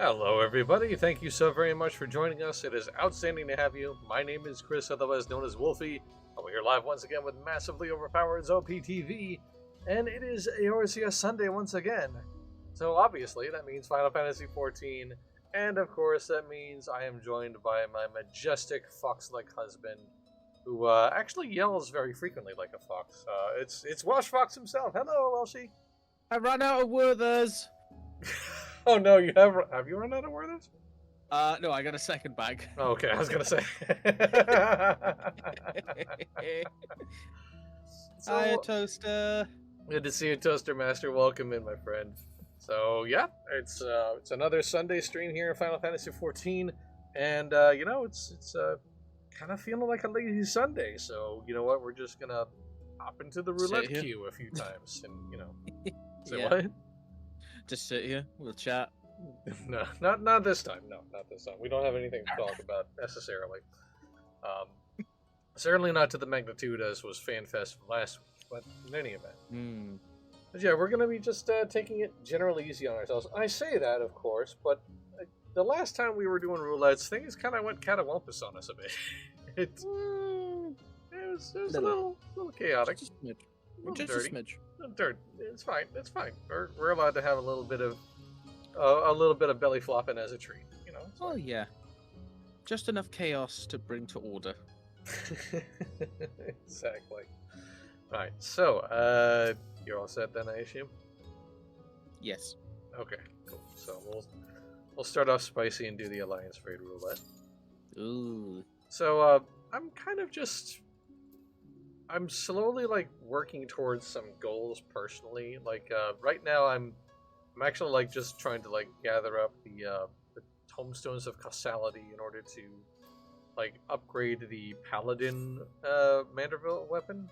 Hello, everybody. Thank you so very much for joining us. It is outstanding to have you. My name is Chris, otherwise known as Wolfie. We're here live once again with massively overpowered OPTV, and it is AORCS Sunday once again. So obviously, that means Final Fantasy XIV, and of course, that means I am joined by my majestic fox-like husband, who actually yells very frequently like a fox. It's Welsh Fox himself. Hello, Welshie. I ran out of Werthers. Oh no, you have you run out of Werthers? No, I got a second bag. Oh, okay, I was gonna say. Hiya, Toaster. Good to see you, Toaster Master. Welcome in, my friend. So yeah, it's another Sunday stream here in Final Fantasy XIV, and it's kind of feeling like a lazy Sunday. So you know what, we're just gonna hop into the roulette queue a few times, and say Yeah. what? Just sit here. We'll chat. No, not this time. No, not this time. We don't have anything to talk about necessarily. Certainly not to the magnitude as was FanFest last week, but in any event. But yeah, we're going to be just taking it generally easy on ourselves. I say that, of course, but the last time we were doing roulettes, things kind of went catawampus on us a bit. It was a little chaotic. Just a smidge. Just Just a smidge. Dirt. It's fine. It's fine. We're allowed to have a little bit of belly flopping as a treat. Oh yeah. Just enough chaos to bring to order. Exactly. Right. So, you're all set then, I assume. Yes. Okay. Cool. So we'll start off spicy and do the Alliance Raid roulette. Ooh. So I'm slowly working towards some goals personally. Right now I'm actually just trying to gather up the tomestones of causality in order to upgrade the paladin Manderville weapon.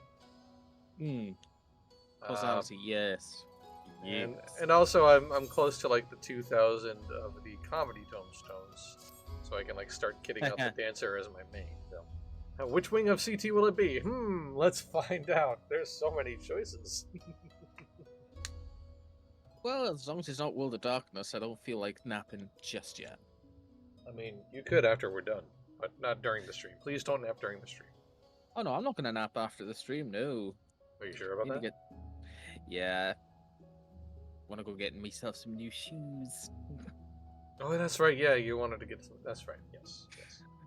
Causality, yes. And also I'm close to the 2,000 of the comedy tomestones, so I can start kitting out the dancer as my main. So. Which wing of CT will it be? Let's find out. There's so many choices. Well, as long as it's not World of Darkness, I don't feel like napping just yet. I mean, you could after we're done, but not during the stream. Please don't nap during the stream. Oh no, I'm not gonna nap after the stream, no. Are you sure about that? Yeah. Wanna go get myself some new shoes. Oh, that's right. Yeah, you wanted to get some. That's right. Yes.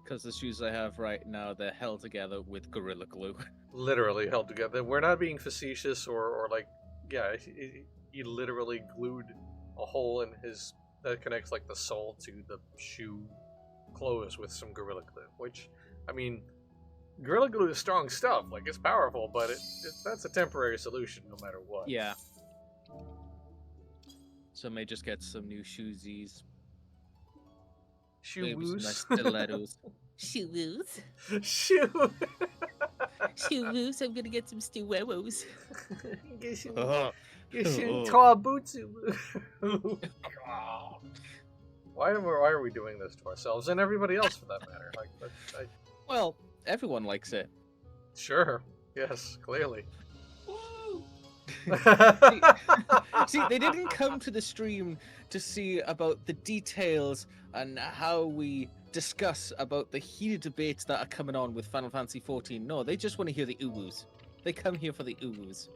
Because the shoes I have right now, they're held together with Gorilla Glue. Literally held together. We're not being facetious or he literally glued a hole in his that connects the sole to the shoe close with some Gorilla Glue. Which, I mean, Gorilla Glue is strong stuff. It's powerful, but that's a temporary solution no matter what. Yeah. So I may just get some new shoesies. Maybe some nice stilettos. Shoes. Shoe. Shoes. I'm gonna get some stilettos. Get some tall boots. Why are we doing this to ourselves and everybody else for that matter? Well, everyone likes it. Sure. Yes. Clearly. See, they didn't come to the stream to see about the details and how we discuss about the heated debates that are coming on with Final Fantasy XIV. No, they just want to hear the ooh-woos. They come here for the ooh-woos.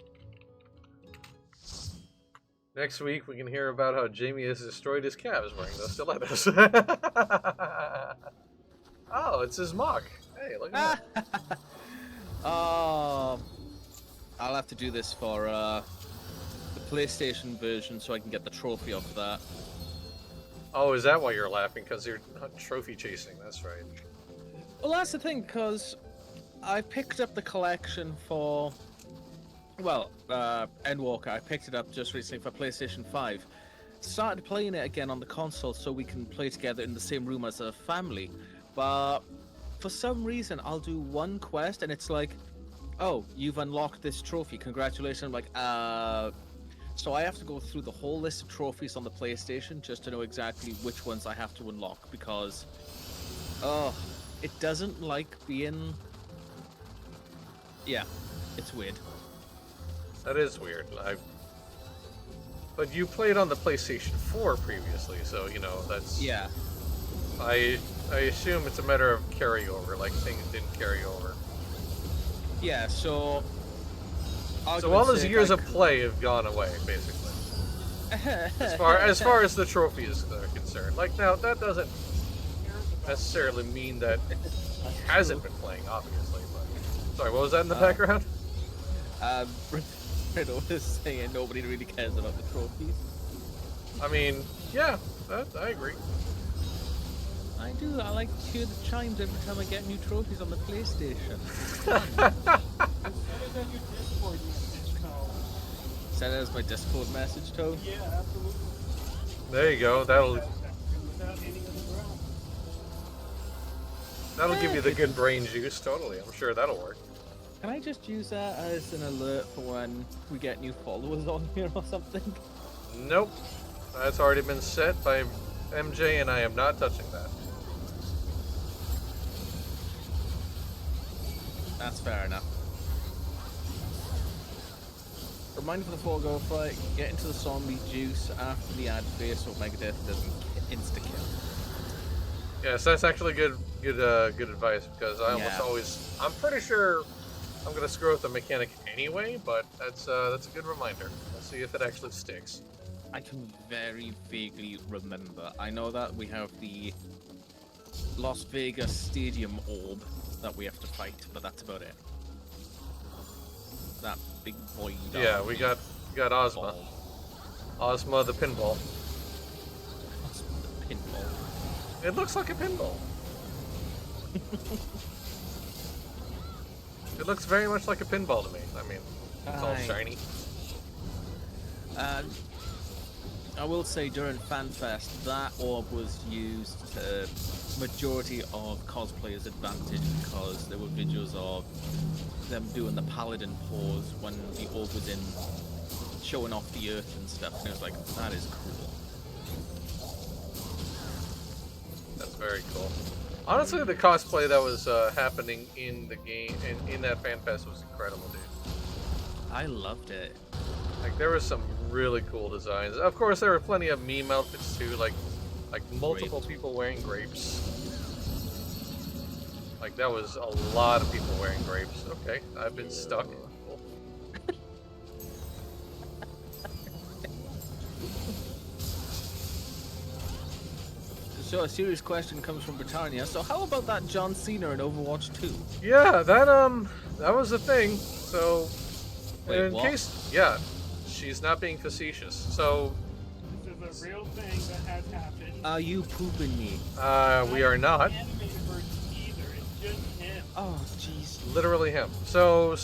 Next week, we can hear about how Jamie has destroyed his calves wearing those stilettos. Oh, it's his mock. Hey, look at that. Oh, I'll have to do this for the PlayStation version so I can get the trophy off of that. Oh, is that why you're laughing? Because you're not trophy chasing, that's right. Well, that's the thing, because I picked up the collection for... Well, Endwalker, I picked it up just recently for PlayStation 5. Started playing it again on the console so we can play together in the same room as a family. But for some reason, I'll do one quest and it's like, oh, you've unlocked this trophy, congratulations. I'm like, so I have to go through the whole list of trophies on the PlayStation just to know exactly which ones I have to unlock because, it doesn't like being... Yeah, it's weird. That is weird. But you played on the PlayStation 4 previously, so you know that's. Yeah. I assume it's a matter of carryover, like things didn't carry over. Yeah. So. So all those years of play have gone away, basically. As far as the trophies are concerned, like now that doesn't necessarily mean that he hasn't been playing, obviously. But sorry, what was that in the background? Riddle was saying nobody really cares about the trophies. I mean, yeah, I agree. I do. I like to hear the chimes every time I get new trophies on the PlayStation. Send it as my Discord message, Toad. Yeah, absolutely. There you go. That'll give you the good brain juice. Totally, I'm sure that'll work. Can I just use that as an alert for when we get new followers on here or something? Nope, that's already been set by MJ, and I am not touching that. That's fair enough. Reminder for the foregoer fight, get into the zombie juice after the ad phase so Megadeth doesn't insta-kill. Yes, that's actually good advice, because I almost always, I'm pretty sure I'm gonna screw up the mechanic anyway, but that's a good reminder. Let's see if it actually sticks. I can very vaguely remember. I know that we have the Las Vegas Stadium orb that we have to fight, but that's about it. That big boy. Yeah, we got Ozma. Ozma the pinball. Ozma the pinball. It looks like a pinball. It looks very much like a pinball to me. I mean, it's all shiny. I will say during FanFest, that orb was used to majority of cosplayers' advantage because there were videos of them doing the paladin pose when the orb was in, showing off the earth and stuff, and it was like, that is cool. That's very cool. Honestly, the cosplay that was happening in the game, in that FanFest was incredible, dude. I loved it. Like, there were some really cool designs. Of course, there were plenty of meme outfits too, like multiple people wearing grapes. Like, that was a lot of people wearing grapes. Okay, I've been stuck. Cool. So a serious question comes from Britannia. So how about that John Cena in Overwatch 2? Yeah, that was a thing. So, Wait, in what? case, yeah, she's not being facetious. So, This is a real thing that has happened. Are you pooping me? we are not. Animated version either. It's just him. Oh, jeez. Literally him. So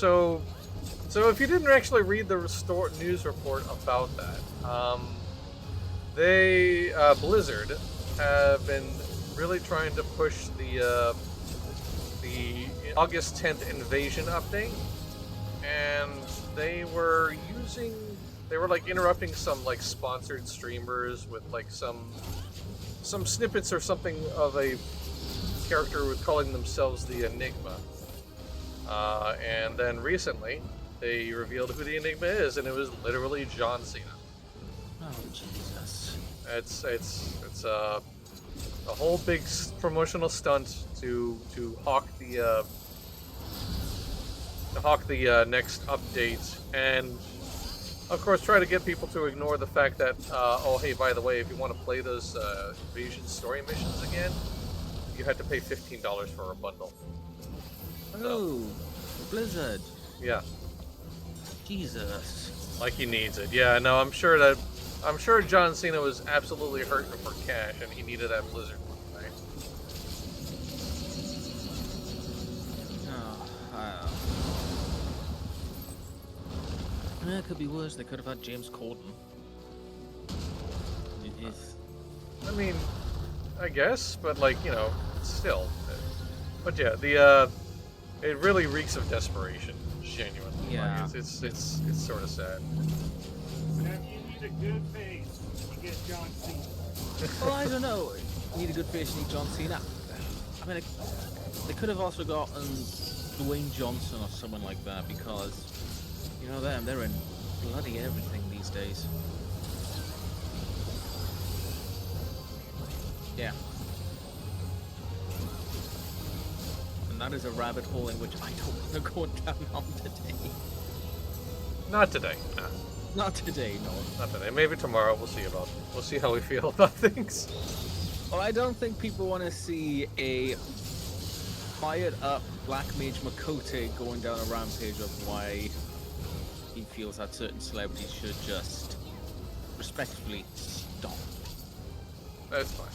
if you didn't actually read the news report about that, Blizzard have been really trying to push the August 10th invasion update, and they were like interrupting some like sponsored streamers with like some snippets or something of a character with calling themselves the Enigma. And then recently they revealed who the Enigma is, and it was literally John Cena. Oh, Jesus. It's a whole big promotional stunt to hawk the next update, and of course try to get people to ignore the fact that oh hey, by the way, if you want to play those invasion story missions again, you had to pay $15 for a bundle. Oh, Blizzard. Yeah, Jesus. like he needs it. Yeah, no, I'm sure John Cena was absolutely hurting for cash, and he needed that Blizzard money, right? Oh, wow. Yeah, it could be worse. They could have had James Corden. I mean, I guess, but like, you know, still. But yeah, it really reeks of desperation, genuinely. Yeah. Like, it's sort of sad. Now, if you need a good face, you get John Cena. Well, I don't know. You need a good face, you need John Cena. I mean, they could have also gotten Dwayne Johnson or someone like that because, you know them, they're in bloody everything these days. Yeah. And that is a rabbit hole in which I don't want to go down on today. Not today. Nah, Not today, no. not today. Maybe tomorrow. We'll see how we feel about things. Well, I don't think people want to see a fired up Black Mage Makote going down a rampage of why he feels that certain celebrities should just respectfully stop. That's fine.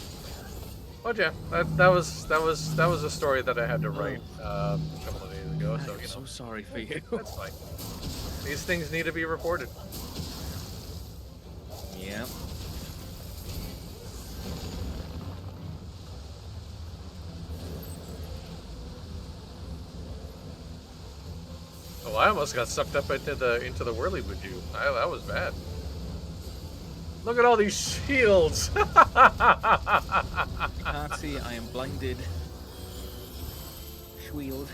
But yeah, that was a story that I had to write a couple of days ago. So I'm you so know, sorry for you. that's fine. These things need to be reported. Yeah. Oh, I almost got sucked up into the whirly Buju. That was bad. Look at all these shields. You can't see, I am blinded. Shield.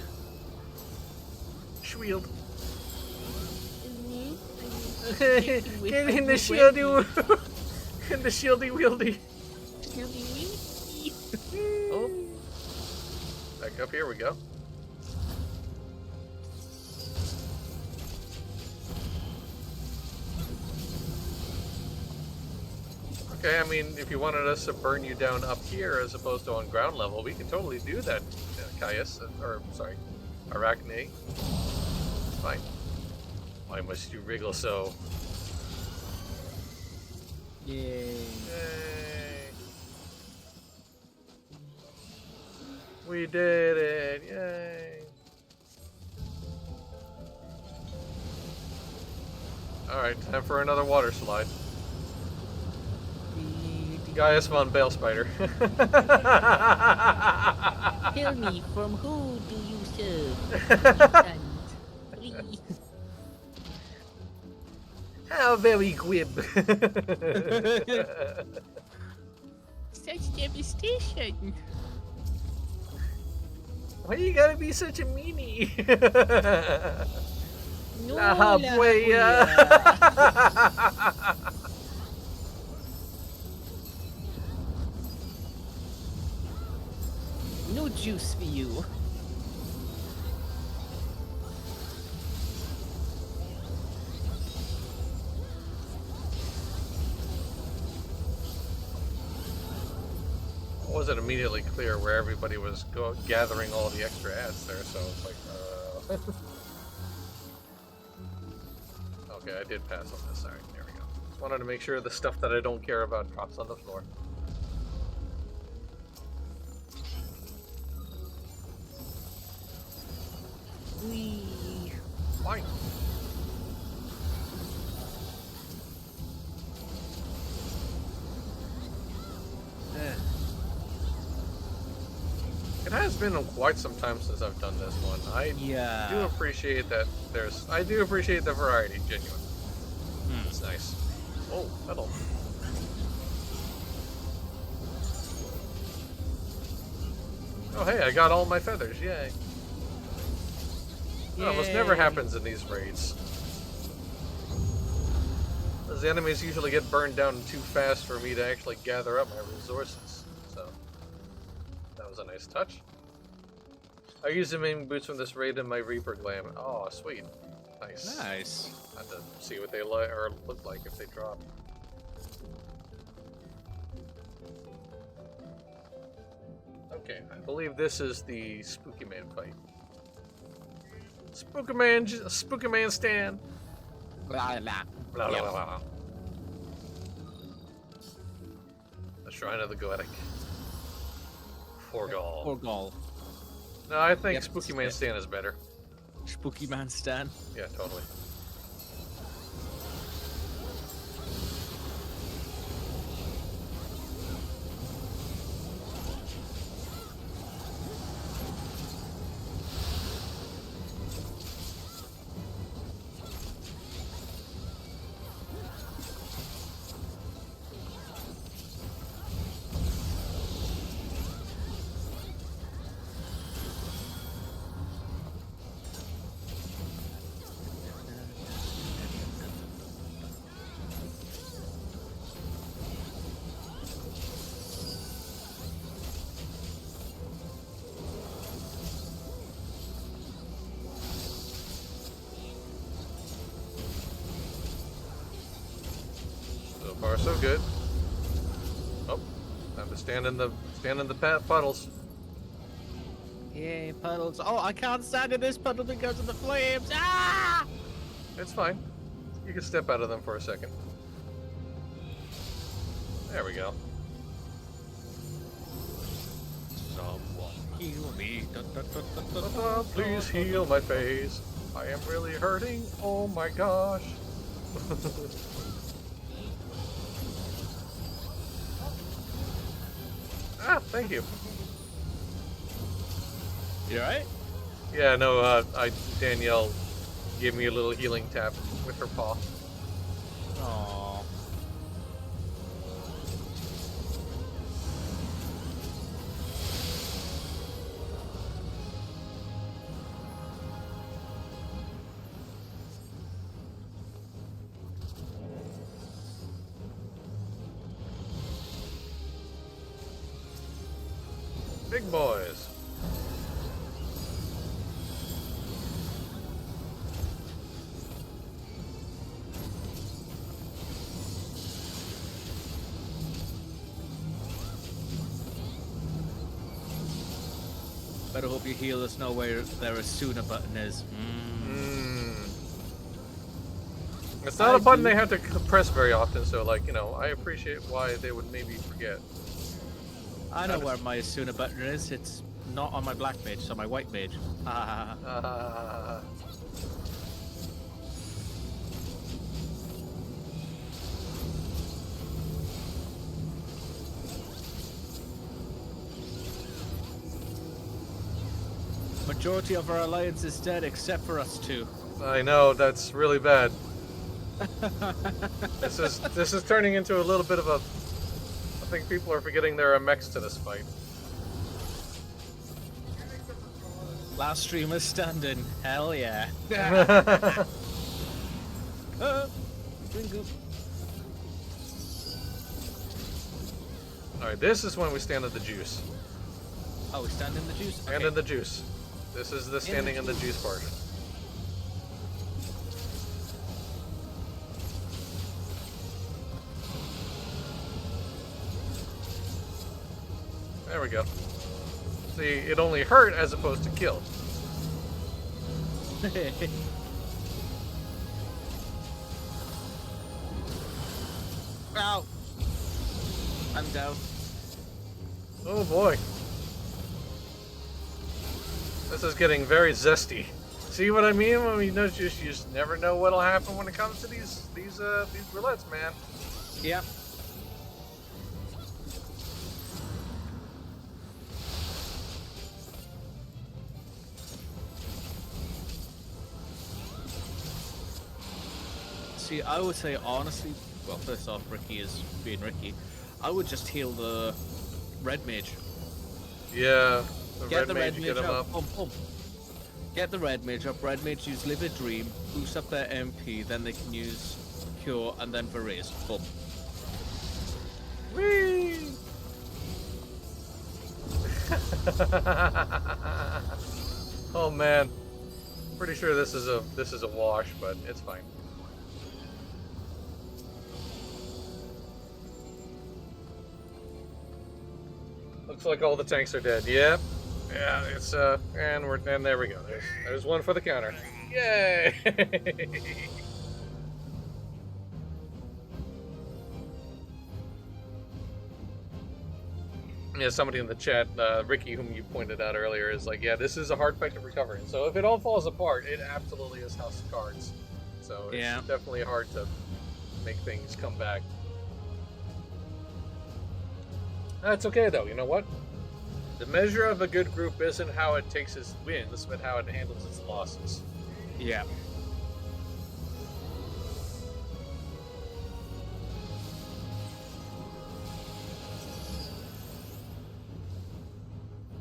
Shield. Get Get in the shieldy. In the shieldy wieldy. Oh, Back up here we go. Okay, I mean, if you wanted us to burn you down up here as opposed to on ground level, we can totally do that, Caius, or, sorry, Arachne. It's fine. Why must you wriggle so? yay. Yay. We did it, yay. Alright, time for another water slide. Gaius von Bale Spider. Tell me, from who do you serve? Please. How very glib. Such devastation. Why you gotta be such a meanie? No, La la huella. No juice for you. It wasn't immediately clear where everybody was gathering all the extra ads there, so it's like, Okay, I did pass on this. Alright, there we go. Just wanted to make sure the stuff that I don't care about drops on the floor. Wee. Fine. It has been quite some time since I've done this one. I Yeah. do appreciate that I do appreciate the variety, genuine. It's nice. Oh, metal. Oh hey, I got all my feathers, yay. That almost never Yay. happens in these raids. As the enemies usually get burned down too fast for me to actually gather up my resources. So, that was a nice touch. I used the main boots from this raid in my Reaper Glam. Oh, sweet. Nice. Nice. I have to see what they look like if they drop. Okay, I believe this is the Spooky Man fight. Spooky Man stand. Blah, blah. Blah, blah, Yep. blah, blah. The Shrine of the Goetic. Forgal. Or Gall. No, I think Yep, Spooky Man yep. stand is better. Spooky Man Stan. Yeah, totally. so good. Oh, time to stand in the puddles. Yay, puddles. Oh, I can't stand in this puddle because of the flames. Ah! It's fine. You can step out of them for a second. There we go. Someone heal me. Please heal my face. I am really hurting. Oh my gosh. Ah, thank you. You alright? Yeah, no, Danielle gave me a little healing tap with her paw. Aww. Big boys. Better hope you heal us know where their Asuna button is. It's not I a button do- they have to press very often, so, like, you know, I appreciate why they would maybe forget. I know where my Asuna button is. It's not on my black mage, it's on my white mage. Majority of our alliance is dead except for us two. I know, that's really bad. This is turning into a little bit of a... I think people are forgetting there are mechs to this fight. Last streamer standing. Hell yeah. Alright, this is when we stand in the juice. Oh, we stand in the juice? Stand Okay. in the juice. This is the standing in the juice part. There we go. See, it only hurt as opposed to killed. Ow! I'm down. Oh boy. This is getting very zesty. See what I mean? I mean, you just never know what'll happen when it comes to these roulettes, man. Yeah. See, I would say honestly, well, first off, Ricky is being Ricky. I would just heal the red mage. Yeah. The Get the red mage, mage get him up. Get the red mage up. Red mage use Livid Dream, boost up their MP, then they can use Cure, and then Berets. Boom. Whee! Oh man. Pretty sure this is a wash, but it's fine. Looks like all the tanks are dead. Yep. Yeah, it's and there we go. There's one for the counter. Yay! Yeah, somebody in the chat, Ricky, whom you pointed out earlier, is like, yeah, this is a hard fight to recover in. So if it all falls apart, it absolutely is House of Cards. So it's Yeah. definitely hard to make things come back. That's okay, though. You know what? The measure of a good group isn't how it takes its wins, but how it handles its losses. Yeah.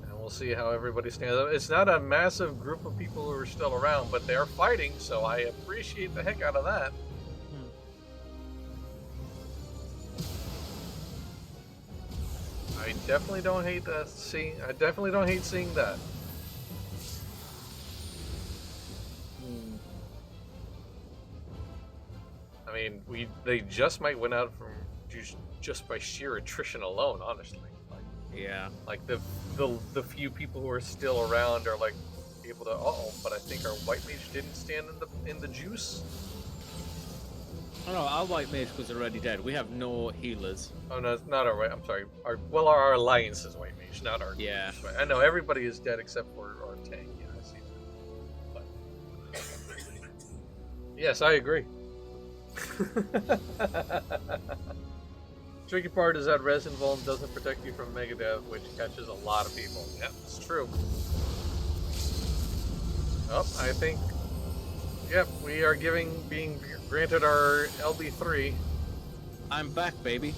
And we'll see how everybody stands up. It's not a massive group of people who are still around, but they're fighting, so I appreciate the heck out of that. I definitely don't hate that. I definitely don't hate seeing that. I mean, they just might win out from just by sheer attrition alone, honestly. Yeah. Like the few people who are still around are like able to. But I think our white mage didn't stand in the juice. Oh no, our white mage was already dead. We have no healers. Oh no, it's not our white. I'm sorry. Our alliance is white mage, not our. Yeah. I know everybody is dead except for our tank. Yeah, I see that. But yes, I agree. Tricky part is that resin vuln doesn't protect you from Megadeth, which catches a lot of people. Yep, it's true. Oh, I think. Yep, we are being granted our LB3. I'm back, baby.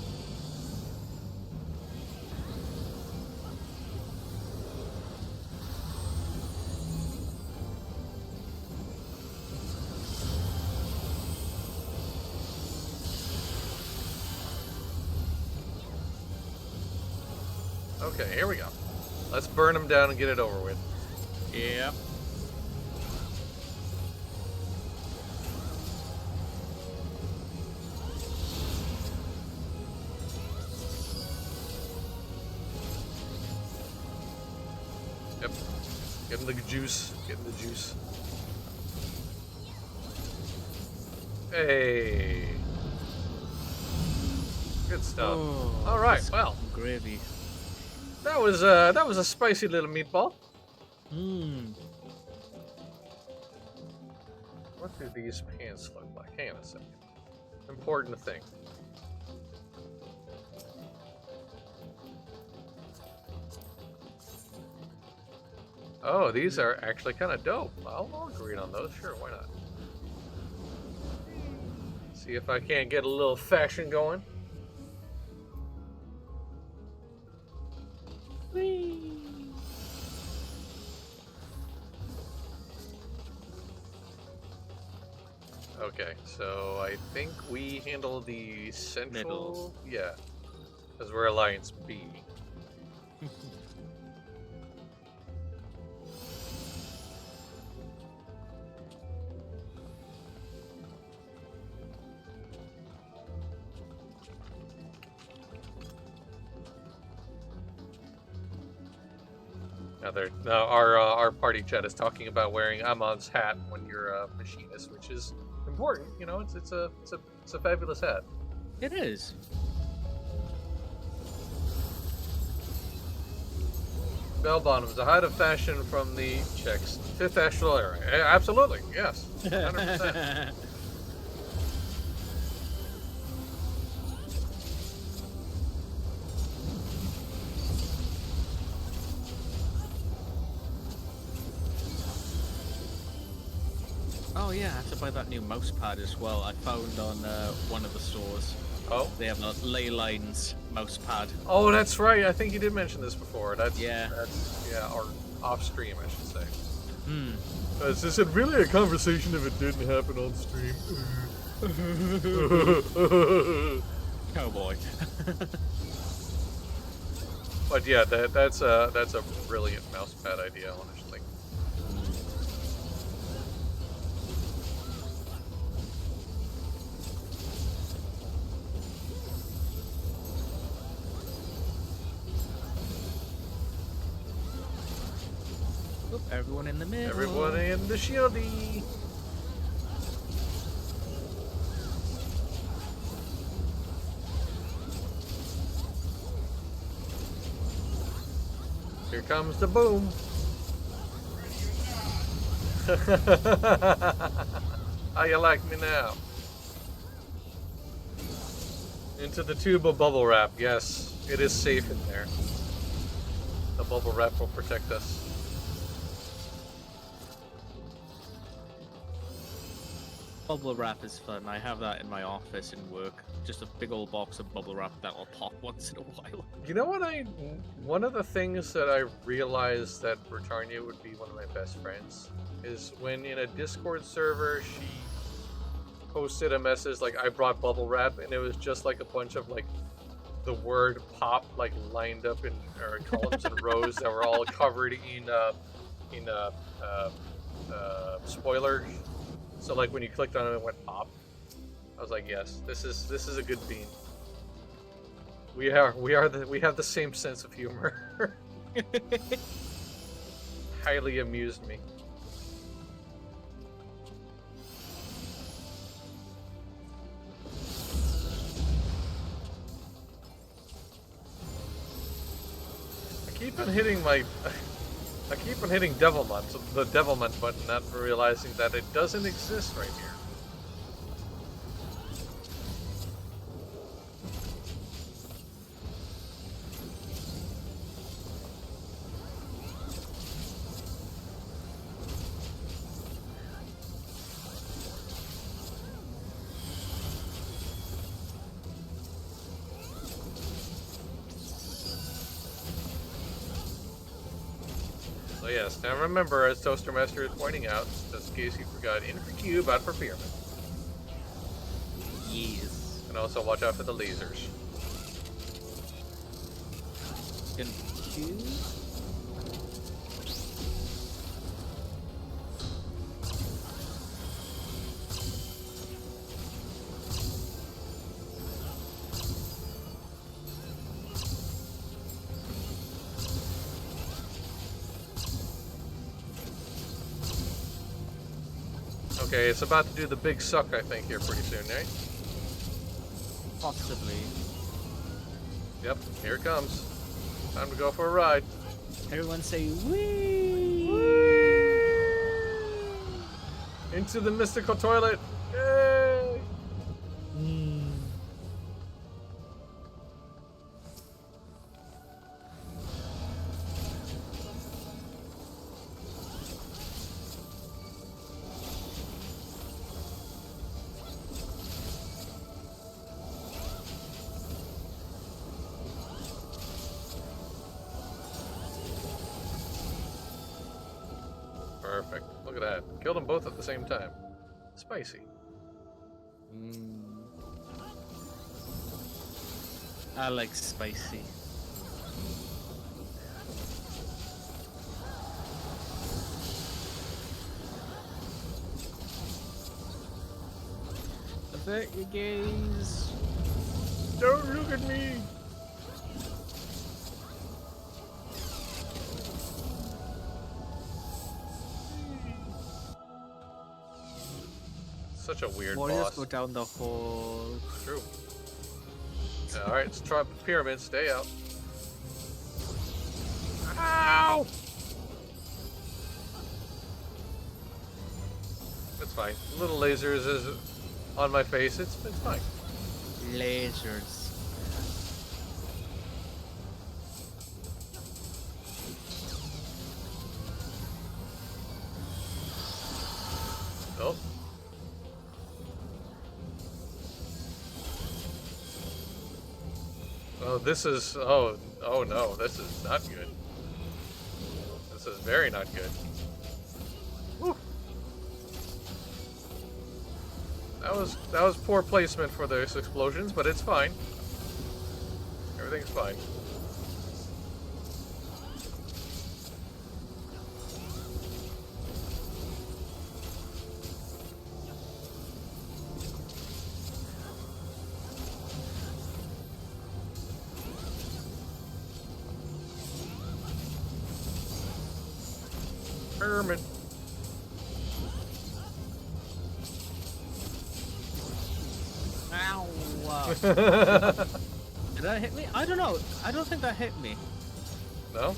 Okay, here we go. Let's burn them down and get it over with. Yep. Yep. Get in the juice. Get in the juice. Hey. Good stuff. Oh, all right. this Well, gravy. that was a spicy little meatball. Mmm. What do these pants look like? Hang on a second. Important thing. Oh, these are actually kind of dope. I'll agree on those. Sure, why not? See if I can't get a little fashion going. Okay, so I think we handle the central. Middle. Yeah, because we're Alliance B. Now our party chat is talking about wearing Amon's hat when you're a machinist, which is important. You know, it's a fabulous hat. It is. Bell bottoms, the height of fashion from the Czechs, fifth astral era. Absolutely, yes, 100%. Oh yeah, I have to buy that new mouse pad as well. I found on one of the stores. Oh, They have a ley lines mouse pad. oh, that's right. I think you did mention this before. That's Yeah. or off stream, I should say. Hmm. Is this really a conversation if it didn't happen on stream? Cowboy. But yeah, that's a brilliant mouse pad idea, honestly. Oop, everyone in the middle. Everyone in the shieldy. Here comes the boom. How you like me now? Into the tube of bubble wrap. Yes, it is safe in there. The bubble wrap will protect us. Bubble wrap is fun. I have that in my office and work. Just a big old box of bubble wrap that will pop once in a while. You know what one of the things that I realized that Britannia would be one of my best friends is when in a Discord server she posted a message like I brought bubble wrap and it was just like a bunch of like the word pop like lined up in columns and rows that were all covered in spoilers. So like when you clicked on it, it went pop. I was like, yes, this is a good bean. We have the same sense of humor. Highly amused me. I keep on hitting the Devilment button, not realizing that it doesn't exist right here. So yes, now remember, as Toaster Master is pointing out, just in case you forgot, in for cube, out for pyramid. Yes. And also watch out for the lasers. Confused? Okay, it's about to do the big suck, I think, here pretty soon, right? Possibly. Yep, here it comes. Time to go for a ride. Everyone say wee! Into the mystical toilet! Yay! Perfect. Look at that. Killed them both at the same time. Spicy. I like spicy. Avert your gaze. Don't look at me! Such a weird Warriors boss. go down the hole. True. Alright, let's try the pyramid. Stay out. Ow! It's fine. Little lasers is on my face. It's fine. Lasers. Oh. Oh, this is... Oh no, this is not good. This is very not good. Whew. That was poor placement for those explosions, but it's fine. Everything's fine. Pyramid. Ow! Did that hit me? I don't know. I don't think that hit me. No?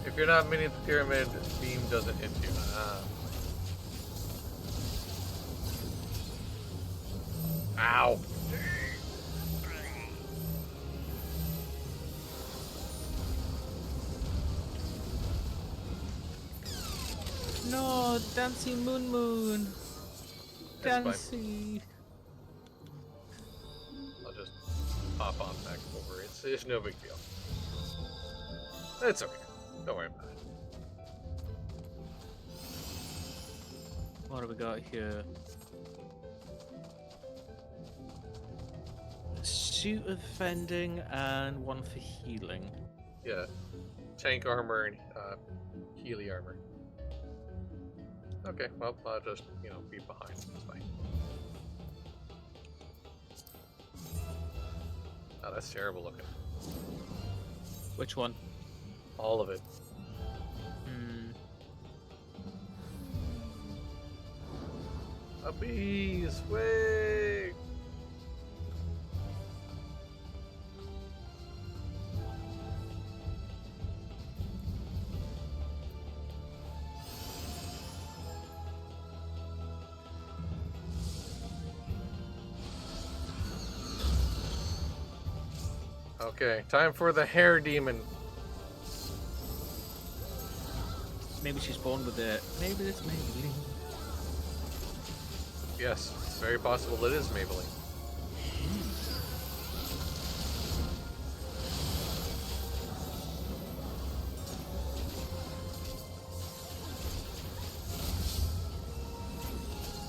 If you're not meaning the pyramid, beam doesn't hit you. Ah. Ow. No, dancing moon. That's fine. Dancing. I'll just pop on back over. It's no big deal. It's okay. Don't worry about it. What have we got here? suit of defending and one for healing. Yeah. Tank armor and Healy armor. Okay, well, I'll just, be behind. It's fine. Oh, that's terrible looking. Which one? All of it. A bee's way. Okay, time for the hair demon. Maybe she's born with it. Maybe it's Maybelline. Yes, it's very possible it is Maybelline.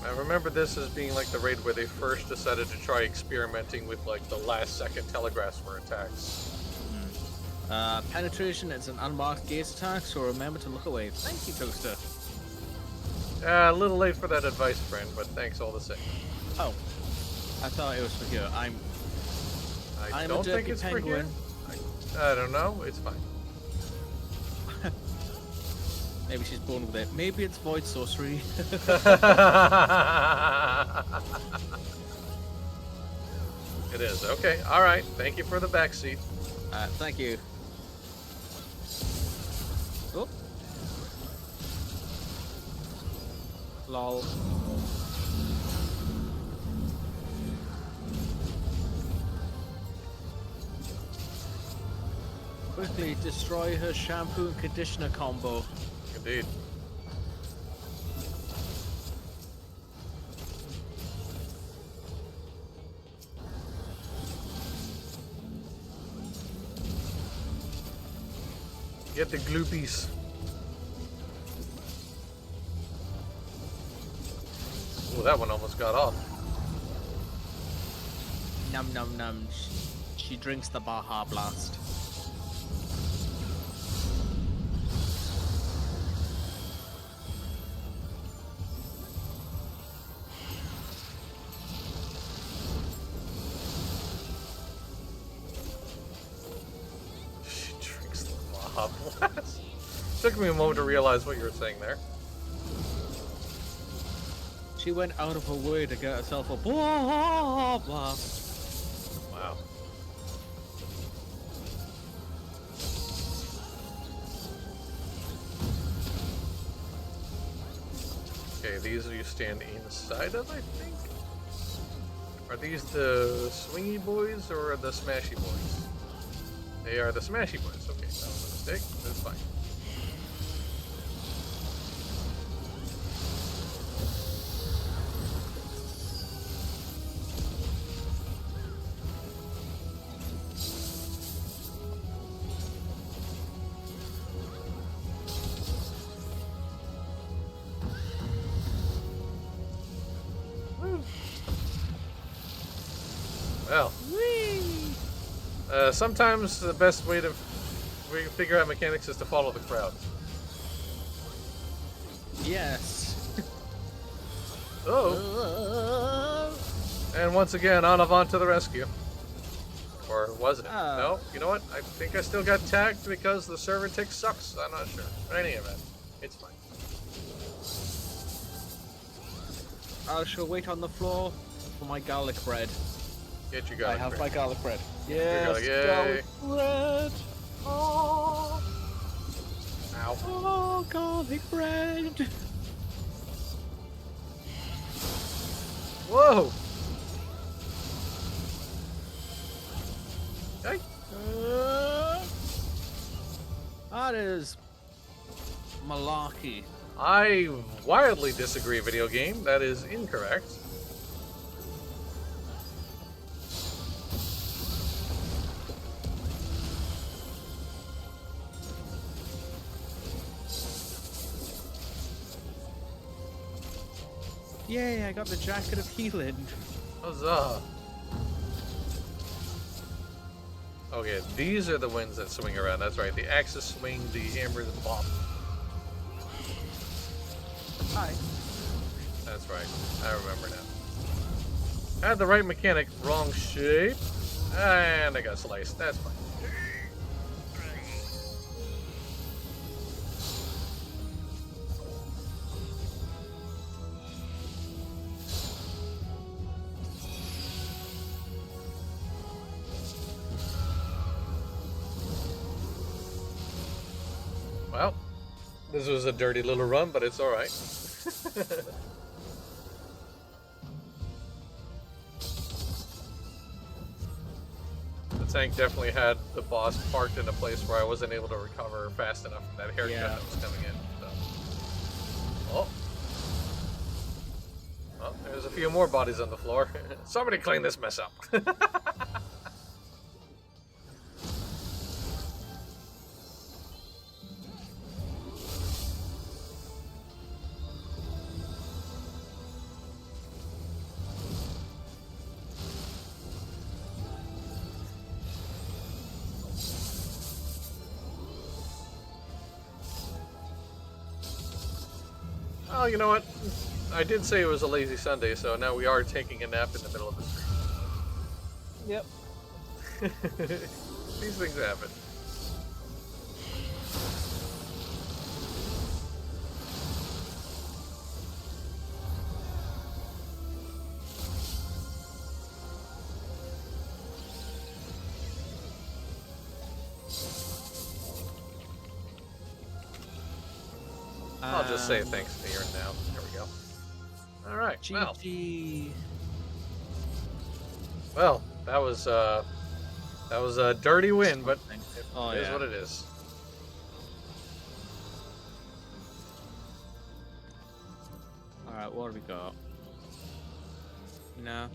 I remember this as being like the raid where they first decided to try experimenting with like the last second telegraphs for attacks. Penetration is an unmarked gaze attack, so remember to look away. Thank you, Toaster. A little late for that advice, friend, but thanks all the same. Oh, I thought it was for you. I I'm don't a think dirty it's penguin. for you. I don't know. It's fine. Maybe she's born with it. Maybe it's void sorcery. It is. Okay. All right. Thank you for the backseat. Thank you. Oh. Lol. Quickly destroy her shampoo and conditioner combo. Indeed. Get the gloopies. Oh, that one almost got off. Num num num. She drinks the Baja Blast. She drinks the Baja Blast. Took me a moment to realize what you were saying there. She went out of her way to get herself a Baja Blast. Wow. Okay, these you stand inside of, I think? Are these the swingy boys or the smashy boys? They are the smashy boys. Okay, that was a mistake. That's fine. Well, sometimes the best way to figure out mechanics is to follow the crowd. Yes. Oh, and once again, Anavant to the rescue. Or was it? Oh. No, you know what? I think I still got tagged because the server tick sucks. I'm not sure. In any event, it's fine. I shall wait on the floor for my garlic bread. Get your garlic I have bread. my garlic bread. Your Yes, garlic, yay. garlic bread. Oh, Ow. oh, garlic bread. Whoa! Hey. That is malarkey. I wildly disagree, video game. That is incorrect. Yay, I got the jacket of healing. Huzzah. Okay, these are the winds that swing around. That's right. The axis swing, the hammer, the bop. Hi. That's right. I remember now. Had the right mechanic, wrong shape, and I got sliced. That's fine. Well, this was a dirty little run, but it's alright. The tank definitely had the boss parked in a place where I wasn't able to recover fast enough from that haircut that was coming in. So. Oh. Well, there's a few more bodies on the floor. Somebody clean this mess up. Oh, you know what? I did say it was a lazy Sunday, so now we are taking a nap in the middle of the stream. Yep. These things happen. I'll just say thanks to here and now. There we go. All right. GG. Well, that was a dirty win, but it is yeah. what it is. Alright, what have we got? No.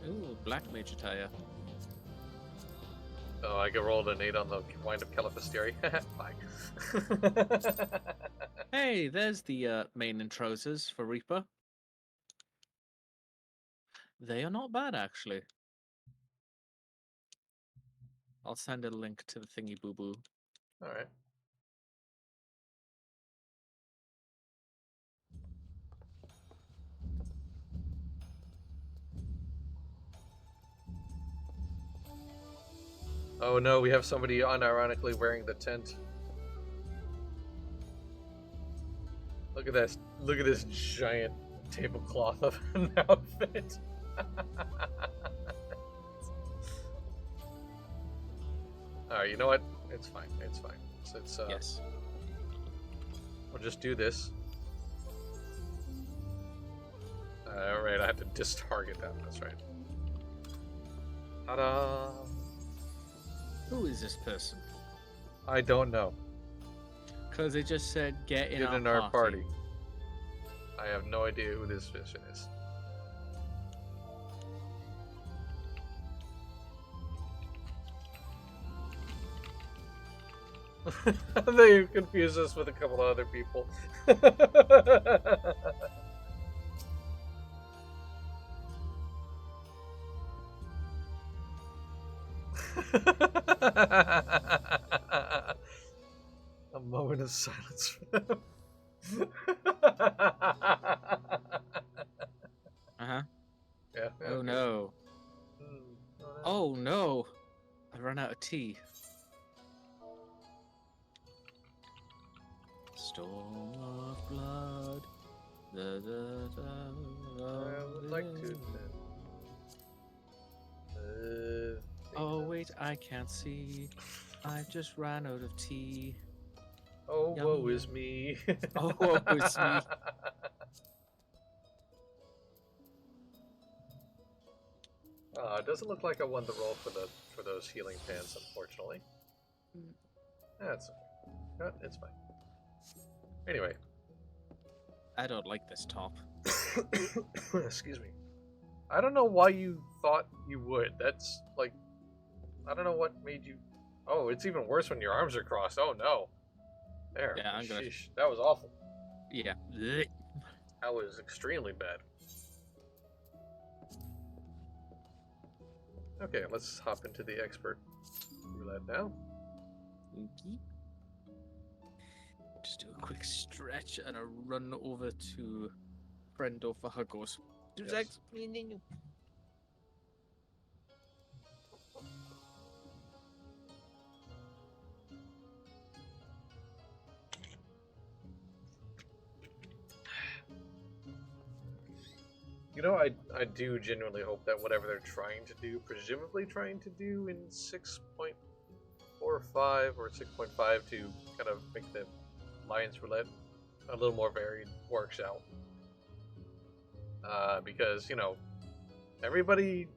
Ooh, black mage attire. Oh, I get rolled an 8 on the wind of Caliphisteri. Bye. Hey, there's the main introsers for Reaper. They are not bad, actually. I'll send a link to the thingy boo boo. All right. Oh no, we have somebody unironically wearing the tent. Look at this! Look at this giant tablecloth of an outfit. All right, you know what? It's fine. It's fine. It's Yes. We'll just do this. All right, I have to distarget that. That's right. Ta-da! Who is this person? I don't know. Because they just said get in, Get our, in our party. party. I have no idea who this person is. They confuse us with a couple of other people. A moment of silence for them. Uh-huh. Yeah. Oh no. Oh no. I run out of tea. Storm of blood. Da, da, da, I would like to. Oh wait, I can't see. I just ran out of tea. Oh, Yummy. woe is me. Oh, woe is me. It doesn't look like I won the roll for those healing pans, unfortunately. That's okay. It's fine. Anyway. I don't like this top. Excuse me. I don't know why you thought you would. That's like, I don't know what made you. Oh, it's even worse when your arms are crossed. Oh no. There. Yeah, I'm gonna. Sheesh. That was awful. Yeah. That was extremely bad. Okay, let's hop into the expert roulette now. Okay. Just do a quick stretch and a run over to Brendo for Huggles. Yes. Seconds. You know, I do genuinely hope that whatever they're trying to do, presumably trying to do in 6.45 or 6.5 to kind of make the Lions Roulette a little more varied, works out. Because, you know, everybody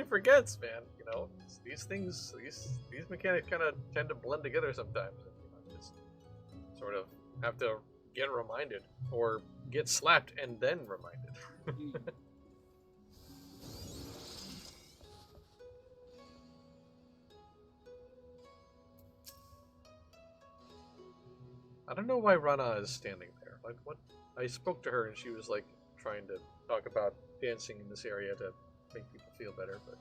forgets, man. You know, these things, these mechanics kind of tend to blend together sometimes. And, you know, just sort of have to get reminded, or get slapped and then reminded. I don't know why Rana is standing there. Like, what? I spoke to her and she was like trying to talk about dancing in this area to make people feel better, but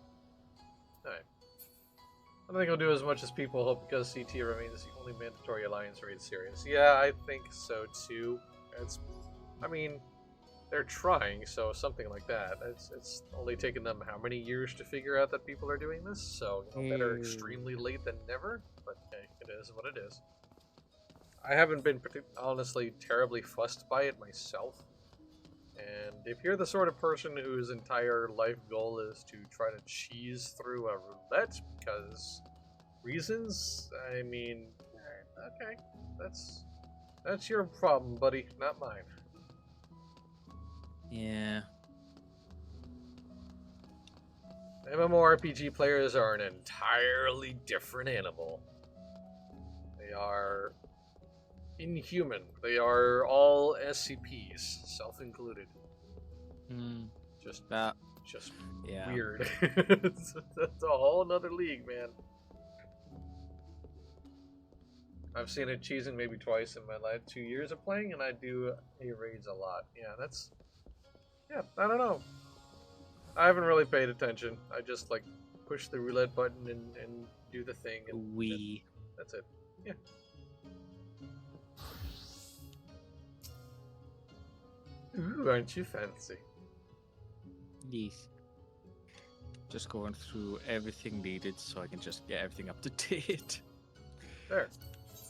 alright. I don't think I'll do as much as people hope because CT remains the only mandatory Alliance raid series. Yeah, I think so too. I mean, they're trying, so something like that. It's only taken them how many years to figure out that people are doing this, so you know, better extremely late than never, but hey, it is what it is. I haven't been honestly terribly fussed by it myself, and if you're the sort of person whose entire life goal is to try to cheese through a roulette because reasons, I mean, okay, that's your problem, buddy, not mine. Yeah. MMORPG players are an entirely different animal. They are inhuman. They are all SCPs, self-included. Just yeah. weird. That's a whole nother league, man. I've seen it cheesing maybe twice in my life, 2 years of playing, and I do A raids a lot. Yeah, I don't know. I haven't really paid attention. I just like push the roulette button and do the thing. And that's it. Yeah. Ooh, aren't you fancy? Yes. Just going through everything needed so I can just get everything up to date. There.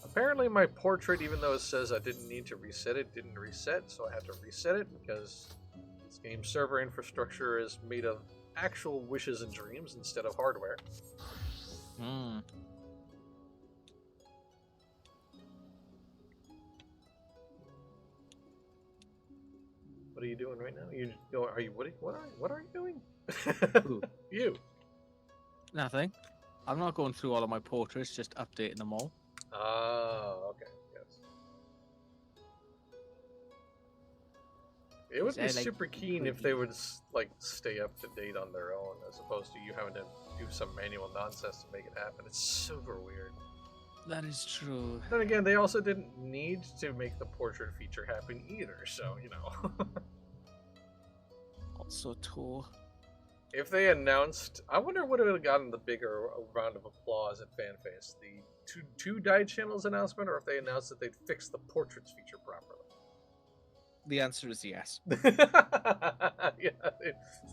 Apparently my portrait, even though it says I didn't need to reset it, didn't reset, so I had to reset it because this game's server infrastructure is made of actual wishes and dreams instead of hardware. What are you doing right now? What are you doing? Who? You. Nothing. I'm not going through all of my portraits, just updating them all. Oh, okay. Yes. It would be super keen if they would like stay up to date on their own, as opposed to you having to do some manual nonsense to make it happen. It's super weird. That is true. Then again, they also didn't need to make the portrait feature happen either, so you know. Also true. If they announced, I wonder what would have gotten the bigger round of applause at FanFest, the two died channels announcement, or if they announced that they'd fix the portraits feature properly. The answer is yes. Yeah,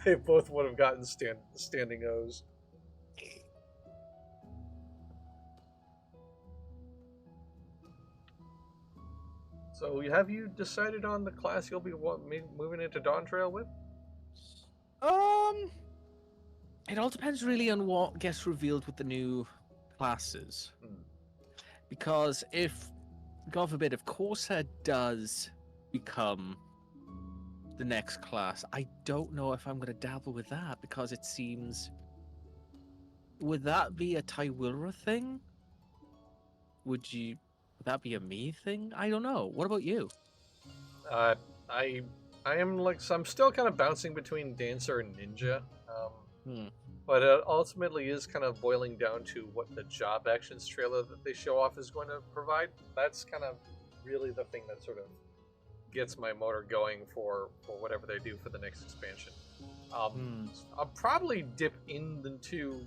they both would have gotten standing O's. So, have you decided on the class you'll be moving into Dawn Trail with? It all depends really on what gets revealed with the new classes. Because if, God forbid, if Corsair does become the next class, I don't know if I'm going to dabble with that, because it seems... Would that be a Tywilra thing? Would that be a me thing? I don't know. What about you? I am like, so I'm still kind of bouncing between Dancer and Ninja. But it ultimately is kind of boiling down to what the job actions trailer that they show off is going to provide. That's kind of really the thing that sort of gets my motor going for whatever they do for the next expansion. I'll probably dip into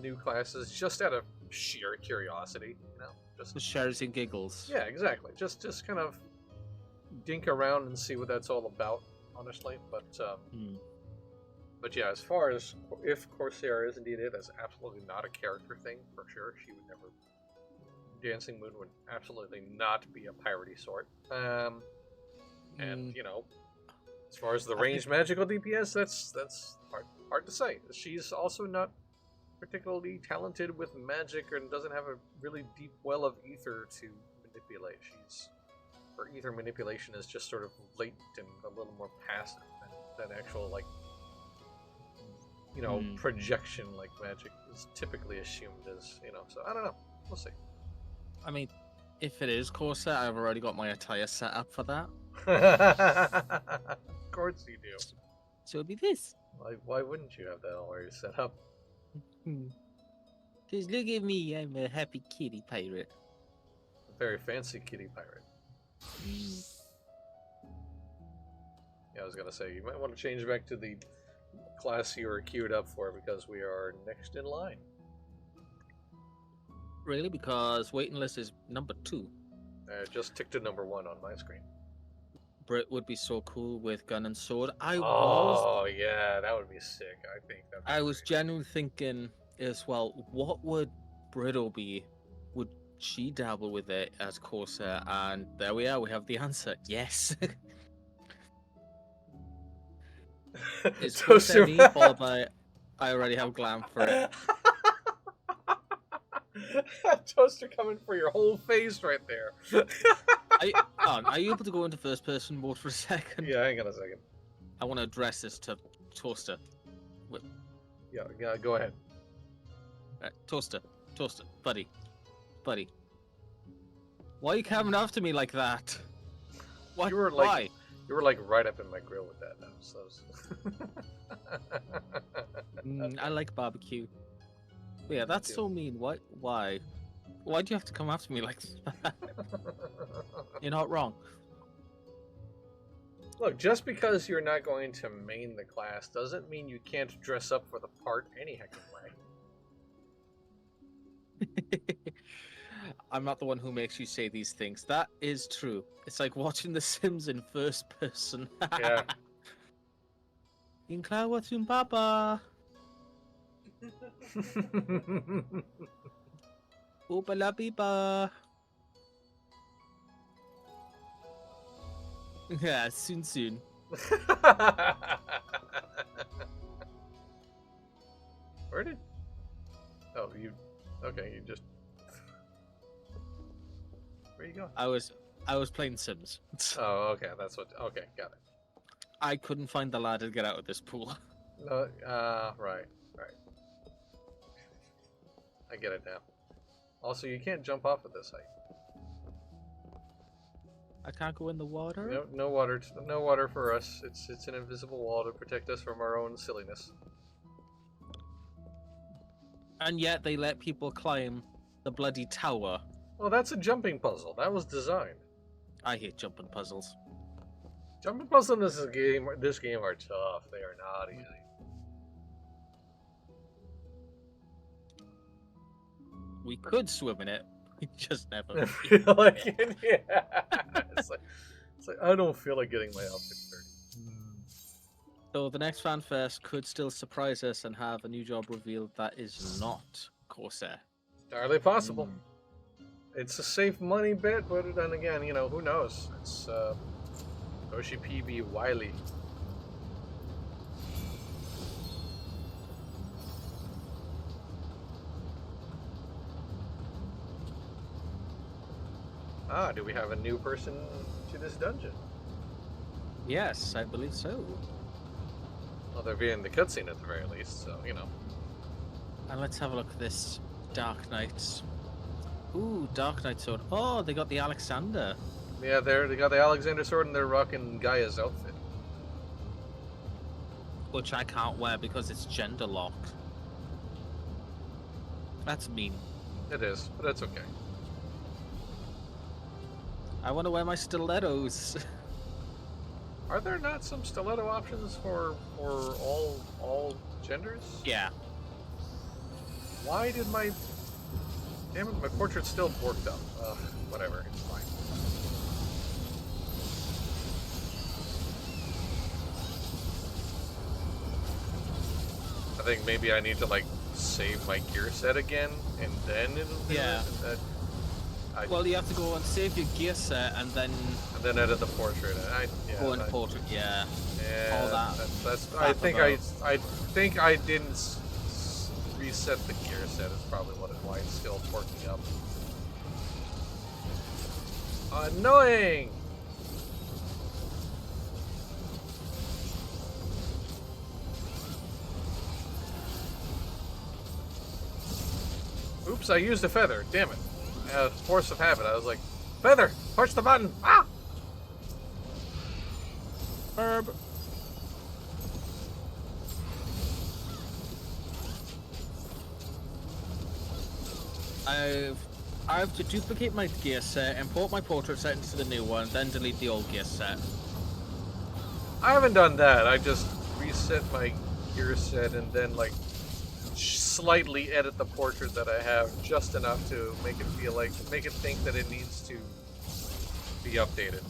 new classes just out of sheer curiosity, you know, just Shares and giggles. yeah, exactly. Just kind of dink around and see what that's all about, honestly. But yeah, as far as if Corsair is indeed it, that's absolutely not a character thing for sure. She would never. Dancing Moon would absolutely not be a piratey sort. And you know, as far as the ranged magical DPS, that's hard to say. She's also not particularly talented with magic and doesn't have a really deep well of ether to manipulate. Her ether manipulation is just sort of latent and a little more passive than actual, like, you know, projection like magic is typically assumed as, you know. So I don't know. We'll see. I mean, if it is Corsair, I've already got my attire set up for that. Of course you do. So it'll be this. Why wouldn't you have that already set up? Just look at me, I'm a happy kitty pirate. A very fancy kitty pirate. Yeah, I was gonna say, you might want to change back to the class you were queued up for because we are next in line. Really? Because waiting list is number 2. Just tick to number 1 on my screen. Brit would be so cool with gun and sword. Yeah, that would be sick. I think that. I was genuinely thinking as well, what would Brittle be? Would she dabble with it as Corsair? And there we are, we have the answer. Yes. It's Corsair me, followed by I already have glam for it. Toaster coming for your whole face right there. Are you able to go into first person mode for a second? Yeah, hang on a second. I want to address this to Toaster. Yeah, go ahead. Toaster, buddy. Why are you coming after me like that? Why? You were like right up in my grill with that. I like barbecue. But yeah, that's so mean. Why? Why do you have to come after me like that? You're not wrong. Look, just because you're not going to main the class doesn't mean you can't dress up for the part any heck of way. I'm not the one who makes you say these things. That is true. It's like watching The Sims in first person. Yeah. In Klawa Papa. Opa la pipa. Yeah, soon. Where did? Oh, you. Okay, you just. Where you going? I was playing Sims. Oh, okay, that's what. Okay, got it. I couldn't find the ladder to get out of this pool. Right. I get it now. Also, you can't jump off of this height. I can't go in the water. No water. No water for us. It's an invisible wall to protect us from our own silliness. And yet they let people climb the bloody tower. Well, that's a jumping puzzle. That was designed. I hate jumping puzzles. Jumping puzzles in this game are tough. They are not easy. We could swim in it. We just never. It's like I don't feel like getting my outfit dirty. So the next FanFest could still surprise us and have a new job revealed that is not Corsair. Entirely possible. It's a safe money bet, but then again, you know, who knows? It's Toshi PB Wiley. Do we have a new person to this dungeon? Yes, I believe so. Well, they're being the cutscene at the very least, so, you know. And let's have a look at this Dark Knight. Ooh, Dark Knight sword. Oh, they got the Alexander. Yeah, they got the Alexander sword and they're rocking Gaia's outfit. Which I can't wear because it's gender locked. That's mean. It is, but that's okay. I want to wear my stilettos. Are there not some stiletto options for all genders? Yeah. Why did my... Damn it, my portrait's still worked up. Whatever, it's fine. I think maybe I need to, like, save my gear set again, and then it'll do Yeah. it. Well, you have to go and save your gear set, and then Edit the portrait. go into portrait. Yeah. Yeah, all that. That's. Crap I think about. I think I didn't reset the gear set. Is probably why it's still working up. Annoying. Oops! I used a feather. Damn it! Force of habit. I was like, feather. Push the button. Ah! Herb. I have to duplicate my gear set, import my portrait set into the new one, then delete the old gear set. I haven't done that. I just reset my gear set and then like slightly edit the portrait that I have just enough to make it think that it needs to be updated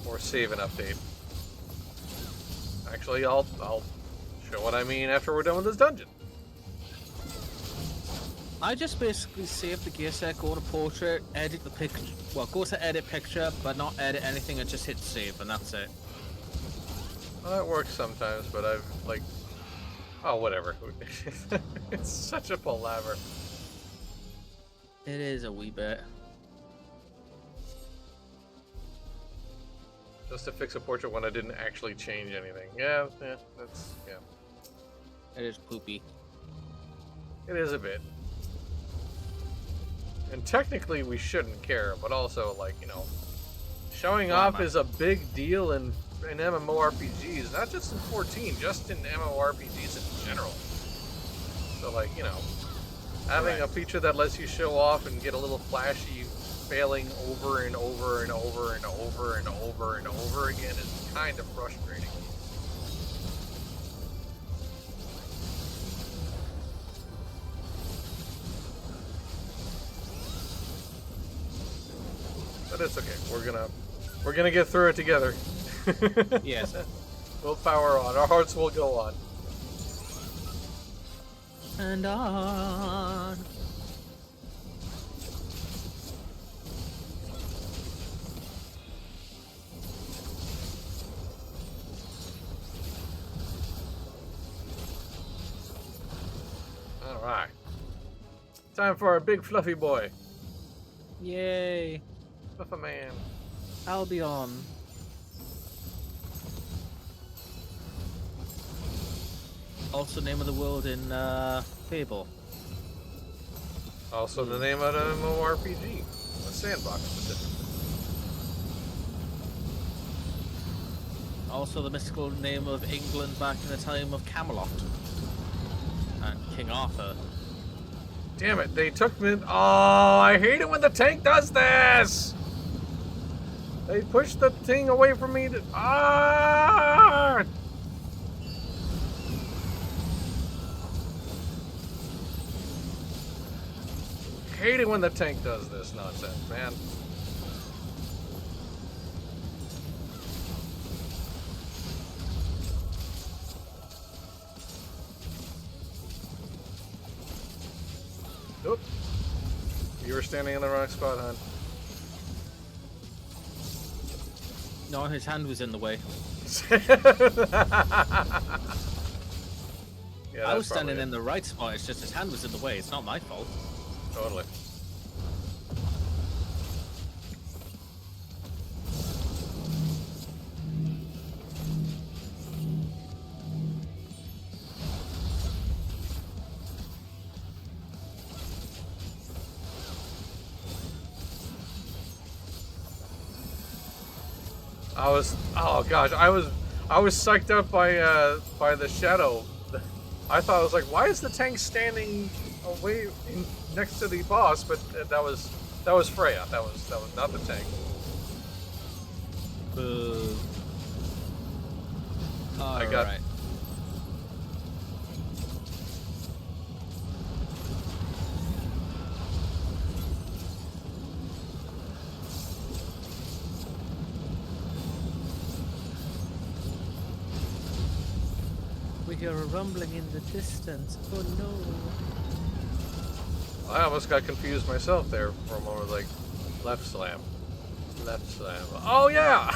or save an update. Actually, I'll show what I mean after we're done with this dungeon. I just basically save the gear set, go to portrait, edit the picture. Well, go to edit picture, but not edit anything, and just hit save, and that's it. Well, that works sometimes, but I've like, oh whatever. It's such a palaver. It is a wee bit. Just to fix a portrait when I didn't actually change anything. Yeah, that's yeah. It is poopy. It is a bit. And technically we shouldn't care, but also, like, you know, showing off is a big deal in MMORPGs, not just in 14, just in MMORPGs in general. So, like, you know, having a feature that lets you show off and get a little flashy, failing over and over and over and over and over and over again is kind of frustrating. But it's okay. We're gonna get through it together. Yes. We'll power on. Our hearts will go on. And on. All right. Time for our big fluffy boy. Yay. Fluffy man. Albion. Also name of the world in Fable. Also the name of the MMORPG. A sandbox specifically. Also the mystical name of England back in the time of Camelot. And King Arthur. Damn it, they took me. Oh, I hate it when the tank does this! They pushed the thing away from me to. Ah! Hate it when the tank does this nonsense, man. Oop. You were standing in the wrong spot, hon. No, his hand was in the way. Yeah, I was standing in the right spot, it's just his hand was in the way. It's not my fault. Totally. Oh gosh, I was psyched up by the shadow. I thought, I was like, why is the tank standing away next to the boss? But that was Freya. That was not the tank. All got- right. We hear a rumbling in the distance. Oh no. I almost got confused myself there for a moment, like, left slam. Left slam. Oh, yeah!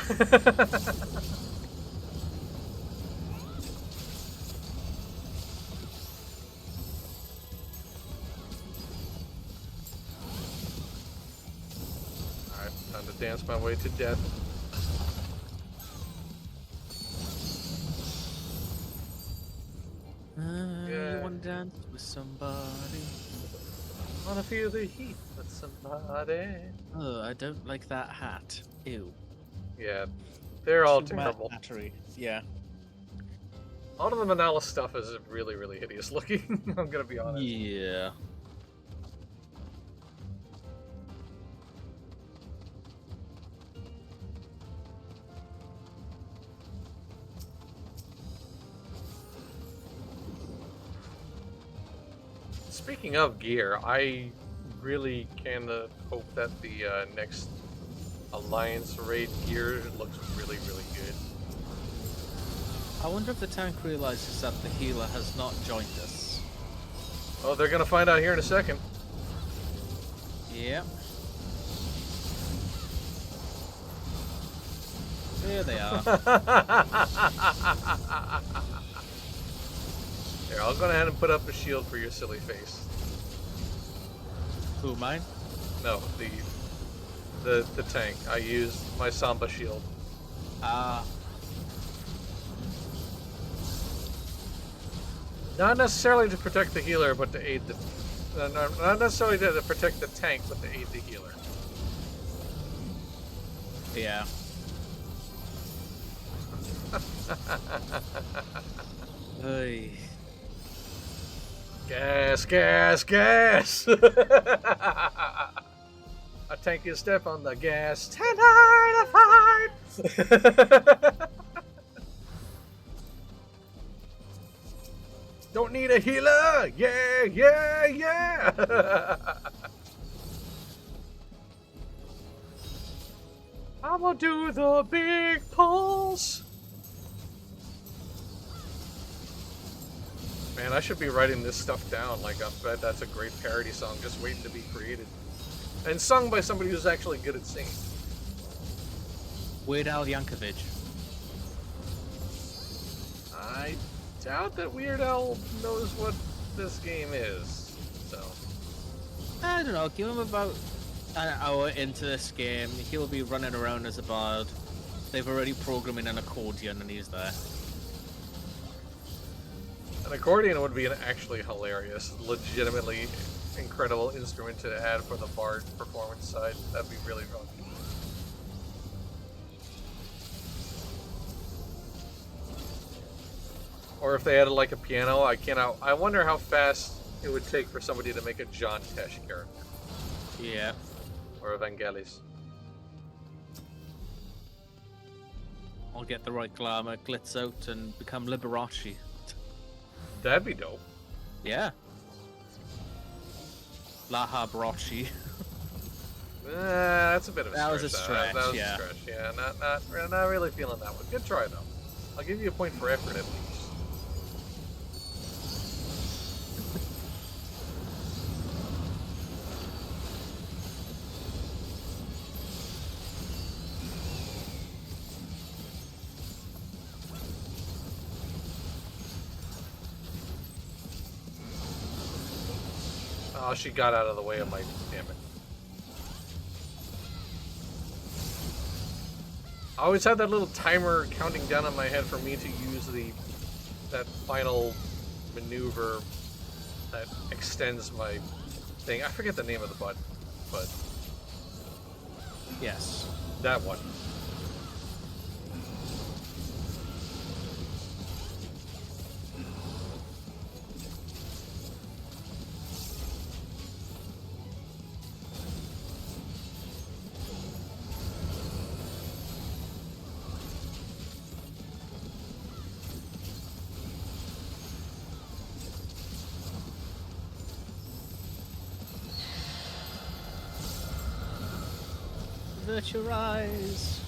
Alright, time to dance my way to death. Yeah. You want to dance with somebody? Wanna feel the heat with somebody. Oh, I don't like that hat. Ew. Yeah, they're all Too much terrible. battery. Yeah. All of the Manala stuff is really, really hideous looking. I'm gonna be honest. Yeah. Speaking of gear, I really can hope that the next Alliance raid gear looks really, really good. I wonder if the tank realizes that the healer has not joined us. Oh, they're gonna find out here in a second. Yep. There they are. Here, I'll go ahead and put up a shield for your silly face. Who, mine? No, the tank. I used my Samba shield. Ah. Not necessarily to protect the healer, but to aid the... not necessarily to protect the tank, but to aid the healer. Yeah. Hey. Gas, gas, gas! A tank is step on the gas. Tonight to fight! Don't need a healer! Yeah, yeah, yeah! I'm gonna do the big pulse! Man, I should be writing this stuff down. Like, I bet that's a great parody song just waiting to be created. And sung by somebody who's actually good at singing. Weird Al Yankovic. I doubt that Weird Al knows what this game is. So, I don't know, give him about an hour into this game, he'll be running around as a bard. They've already programmed in an accordion and he's there. an accordion would be an actually hilarious, legitimately incredible instrument to add for the bard performance side. That'd be really fun. Or if they added like a piano, I wonder how fast it would take for somebody to make a John Tesh character. Yeah. Or Evangelis. I'll get the right glamour, glitz out, and become Liberace. That'd be dope. Yeah. Laha Brochi. That's a bit of a stretch. That was a stretch, That was yeah. a stretch. Yeah, not really feeling that one. Good try though. I'll give you a point for effort at least. Oh, she got out of the way of my... Damn it. I always had that little timer counting down in my head for me to use that final maneuver that extends my thing. I forget the name of the button, but Yes. that one. avert your eyes.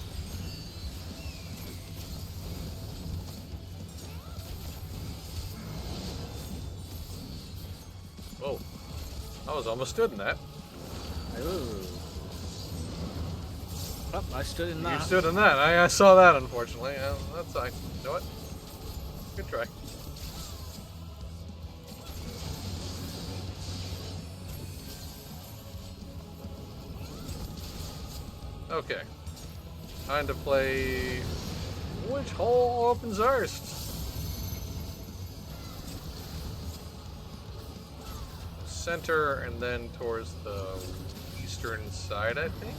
Whoa. I was almost stood in that. Oh. Oh, I stood in that. You stood in that. I saw that, unfortunately. That's fine. You know what? Good try. Okay. Time to play... Which hole opens first? Center and then towards the eastern side, I think.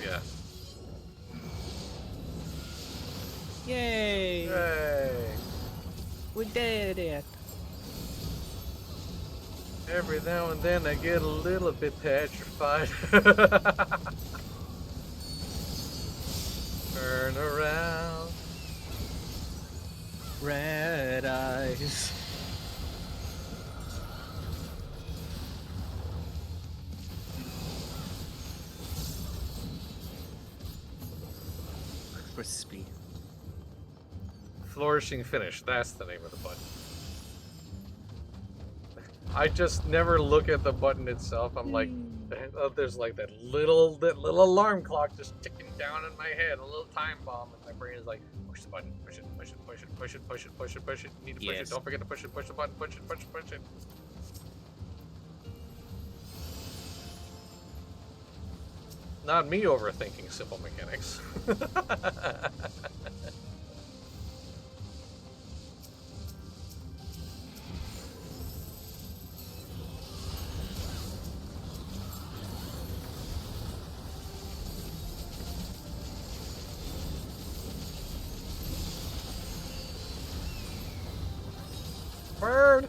Yeah. Yay! Yay! We did it. Every now and then I get a little bit petrified. Turn around. Red eyes. Crispy. Flourishing finish. That's the name of the button. I just never look at the button itself. I'm like, there's like that little alarm clock just ticking down in my head, a little time bomb, and my brain is like, push the button, push it, push it, push it, push it, push it, push it, push it. You need to push it. Don't forget to push it. Push the button. Push it. Push it. Push it. Not me overthinking simple mechanics. Bird!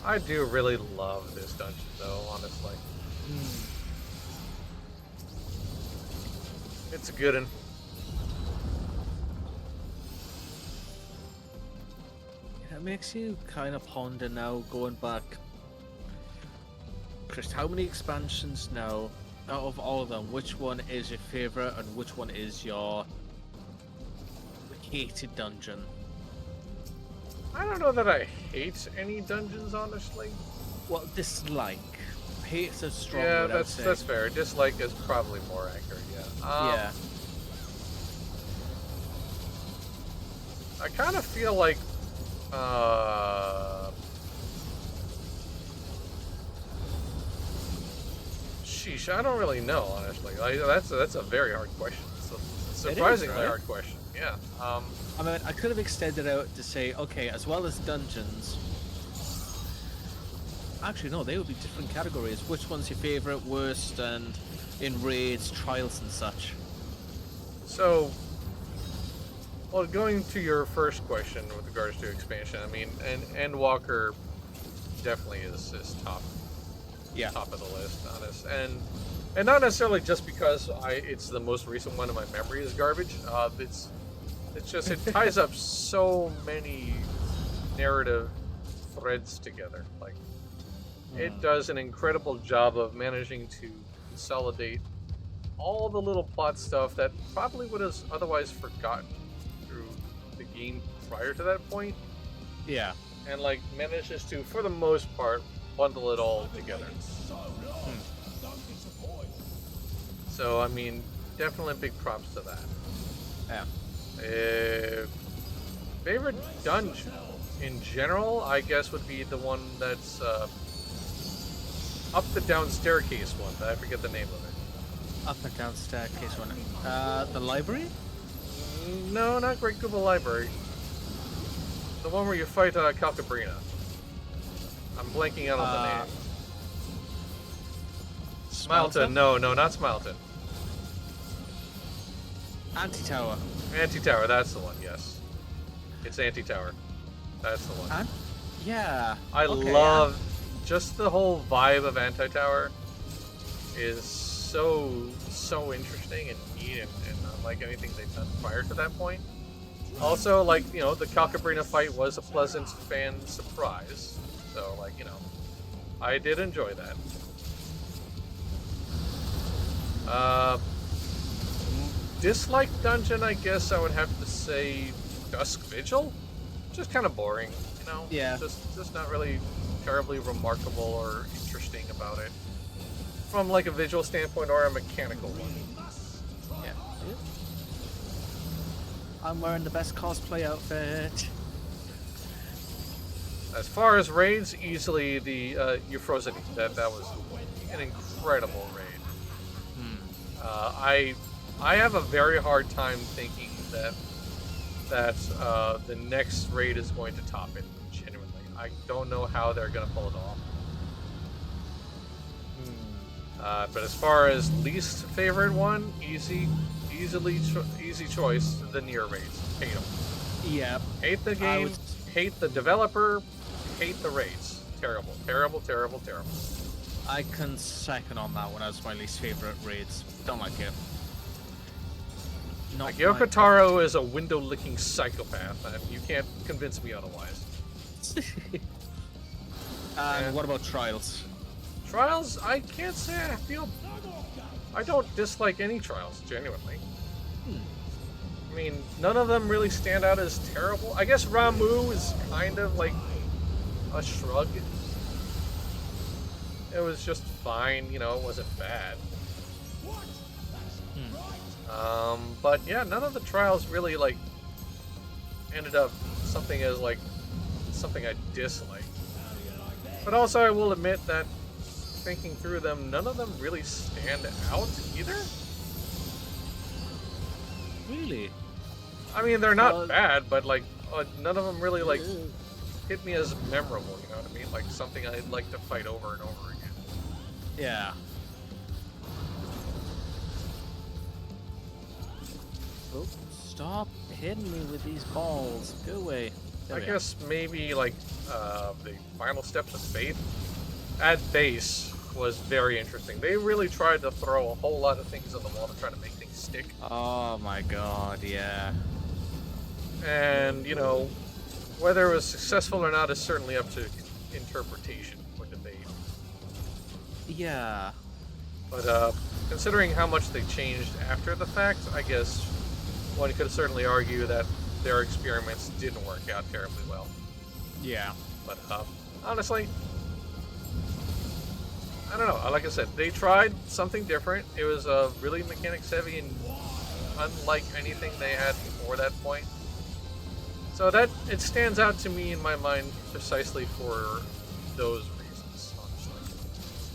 I do really love this dungeon, though, honestly. It's a good one. It makes you kind of ponder now, going back. Chris, how many expansions now, out of all of them, which one is your favorite and which one is your hated dungeon? I don't know that I hate any dungeons, honestly. Well, dislike. Hate's a strong Yeah, word, I would say. that's fair. Dislike is probably more accurate, yeah. Yeah. I kind of feel like sheesh, I don't really know, honestly. Like, that's a very hard question. It's a surprisingly right? hard question. Yeah. I mean, I could have extended out to say, okay, as well as dungeons. Actually, no, they would be different categories. Which one's your favorite, worst, and in raids, trials, and such? So, well, going to your first question with regards to expansion, I mean, and Endwalker definitely is top. Yeah. Top of the list, honest, and not necessarily just because it's the most recent one and my memory is garbage. It's just it ties up so many narrative threads together. Like it does an incredible job of managing to consolidate all the little plot stuff that probably would have otherwise forgotten through the game prior to that point. Yeah. And like manages to, for the most part, bundle it all together. So I mean, definitely big props to that. Yeah. Favorite dungeon in general, I guess, would be the one that's up the down staircase one. I forget the name of it. Up and down staircase one. The library? No, not Great Kuba Library. The one where you fight Calcabrina. I'm blanking out on the name. Smileton? No, not Smileton. Anti-tower. Anti-Tower, that's the one, yes. It's Anti-Tower. That's the one. Yeah. I okay, love just the whole vibe of Anti-Tower is so interesting and neat and unlike anything they've done prior to that point. Also, like, you know, the Calcabrina fight was a pleasant fan surprise. So, like, you know, I did enjoy that. Dislike dungeon, I guess I would have to say Dusk Vigil. Just kind of boring, you know? Yeah. Just not really terribly remarkable or interesting about it. From like a visual standpoint or a mechanical one. Yeah. I'm wearing the best cosplay outfit. As far as raids, easily the Euphrosyne. That was an incredible raid. I have a very hard time thinking that the next raid is going to top it. Genuinely, I don't know how they're going to pull it off. But as far as least favorite one, easy choice. The Nier raids. Hate them. Yeah. Hate the game. Hate the developer. Hate the raids. Terrible. Terrible. Terrible. Terrible. I can second on that one as my least favorite raids. Don't like it. Not Yoko Taro is a window-licking psychopath, and you can't convince me otherwise. And what about Trials? Trials, I can't say I don't dislike any Trials, genuinely. I mean, none of them really stand out as terrible. I guess Ramu is kind of like a shrug. It was just fine, you know, it wasn't bad. But yeah, none of the trials really like ended up something I dislike. But also, I will admit that thinking through them, none of them really stand out either. Really? I mean, they're not bad, but like none of them really like hit me as memorable. You know what I mean? Like something I'd like to fight over and over again. Yeah. Oh, stop hitting me with these balls. Go away. There I we guess maybe like the final steps of faith at base was very interesting. They really tried to throw a whole lot of things on the wall to try to make things stick. are. Oh my god, yeah. And, you know, whether it was successful or not is certainly up to interpretation or debate. Yeah. But considering how much they changed after the fact, I guess one could certainly argue that their experiments didn't work out terribly well. Yeah. But honestly, I don't know. Like I said, they tried something different. It was really mechanics heavy and unlike anything they had before that point. So that it stands out to me in my mind precisely for those reasons, honestly.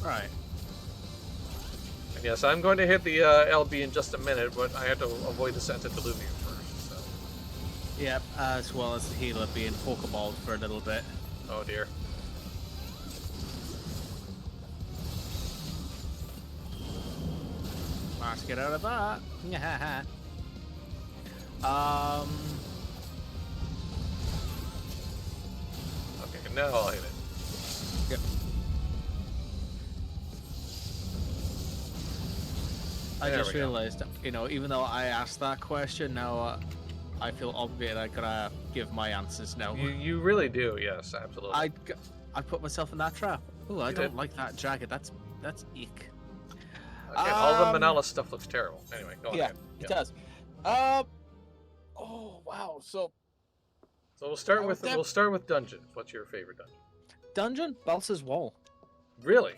Right. And yes, I'm going to hit the LB in just a minute, but I have to avoid the Santadiluvian first. So. Yep, as well as the healer being pokeballed for a little bit. Oh dear. Let's get out of that. Okay, now I'll hit it. Yep. I There just we go. realized, you know, even though I asked that question, now I feel obligated. I gotta give my answers now. You really do, yes, absolutely. I put myself in that trap. Oh, I You don't did. like that jacket. That's eek. Again, all the Manala stuff looks terrible. Anyway, go on Yeah, ahead. it Yeah. does. Oh wow. So So we'll start I with would we'll start with dungeons. What's your favorite dungeon? dungeon, Balsa's Wall. Really?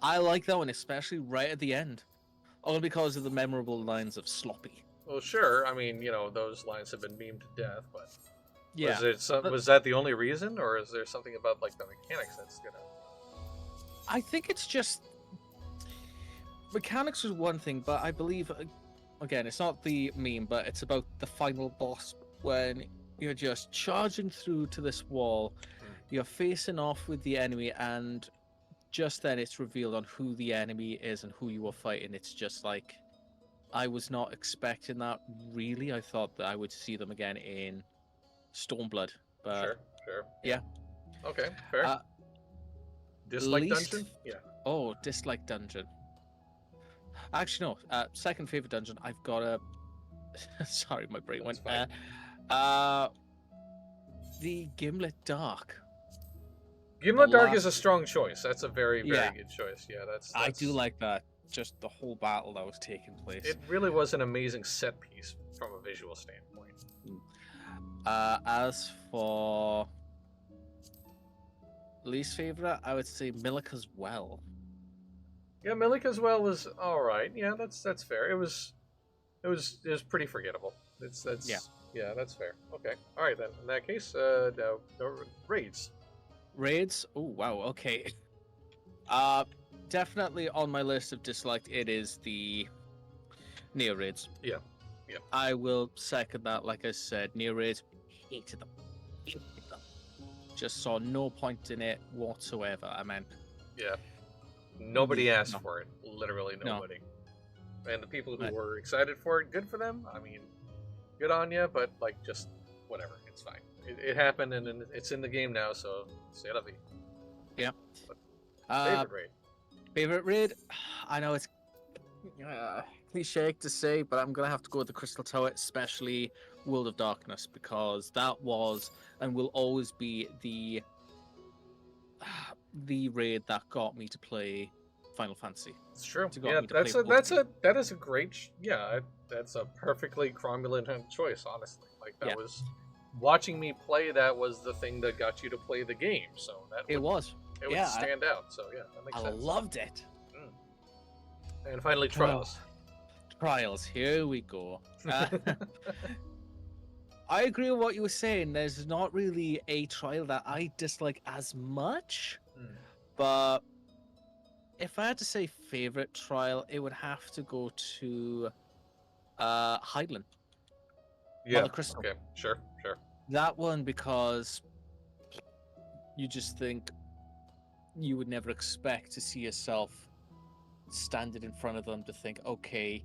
I like that one, especially right at the end. Only because of the memorable lines of sloppy. Well, sure. I mean, you know, those lines have been memed to death, but Yeah. was that the only reason, or is there something about like the mechanics that's gonna? I think it's just mechanics is one thing, but I believe again, it's not the meme, but it's about the final boss when you're just charging through to this wall, you're facing off with the enemy, and just then it's revealed on who the enemy is and who you are fighting. It's just like I was not expecting that really. I thought that I would see them again in Stormblood, but Sure. yeah. Okay, fair. Uh, Dislike least- dungeon? Yeah. Oh, dislike dungeon. Actually, no. Second favorite dungeon. I've got a. Sorry, my brain That's went. fine. The Gimlet Dark. Gimlet Dark last- is a strong choice. That's a very, very Yeah. good choice. Yeah, that's. I do like that. Just the whole battle that was taking place. It really was an amazing set piece from a visual standpoint. As for least favorite, I would say Milika's Well. Yeah, Milika's Well was all right. Yeah, that's fair. It was pretty forgettable. That's yeah, that's fair. Okay, all right then. In that case, no raids. Raids. Oh wow. Okay. Definitely on my list of disliked. It is the Neo raids. Yeah. I will second that. Like I said, Neo raids. Hated them. Hated them. Just saw no point in it whatsoever. I mean, Yeah. Nobody asked No. for it. Literally No. nobody. And the people who Right. were excited for it, good for them. I mean, good on you, but like just whatever. It's fine. It happened and it's in the game now, so c'est la vie. Favorite raid. favorite raid. I know it's cliche to say, but I'm gonna have to go with the Crystal Tower, especially World of Darkness, because that was and will always be the raid that got me to play Final Fantasy. It's true. To got Yeah, me to play that is a great that's a perfectly cromulent choice, honestly. Like that Yeah. was watching me play that was the thing that got you to play the game. So that It would, was. it would yeah, stand out. So yeah, that makes I sense. loved it. And finally Trials. Trials. Here we go. I agree with what you were saying. There's not really a trial that I dislike as much, Mm. but if I had to say favorite trial, it would have to go to Highland. Yeah. Mother Crystal. Okay. Sure. That one, because you just think you would never expect to see yourself standing in front of them to think, okay,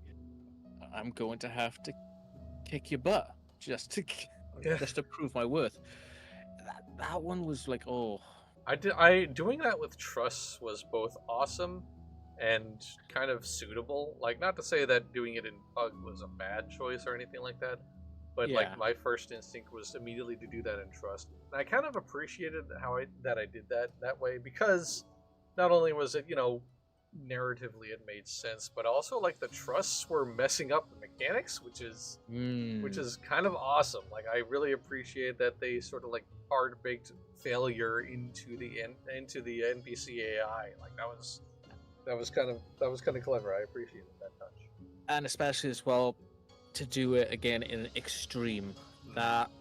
I'm going to have to kick your butt just to Yeah. just to prove my worth. That one was like, oh, I doing that with Truss was both awesome and kind of suitable. Like, not to say that doing it in Pug was a bad choice or anything like that, but Yeah. like my first instinct was immediately to do that in Trust. And I kind of appreciated how I did that way, because not only was it, narratively it made sense, but also like the trusts were messing up the mechanics, which is kind of awesome. Like, I really appreciate that they sort of like hard baked failure into the NPC AI. Like that was kind of clever. I appreciated that touch. and especially as well to do it again in extreme. That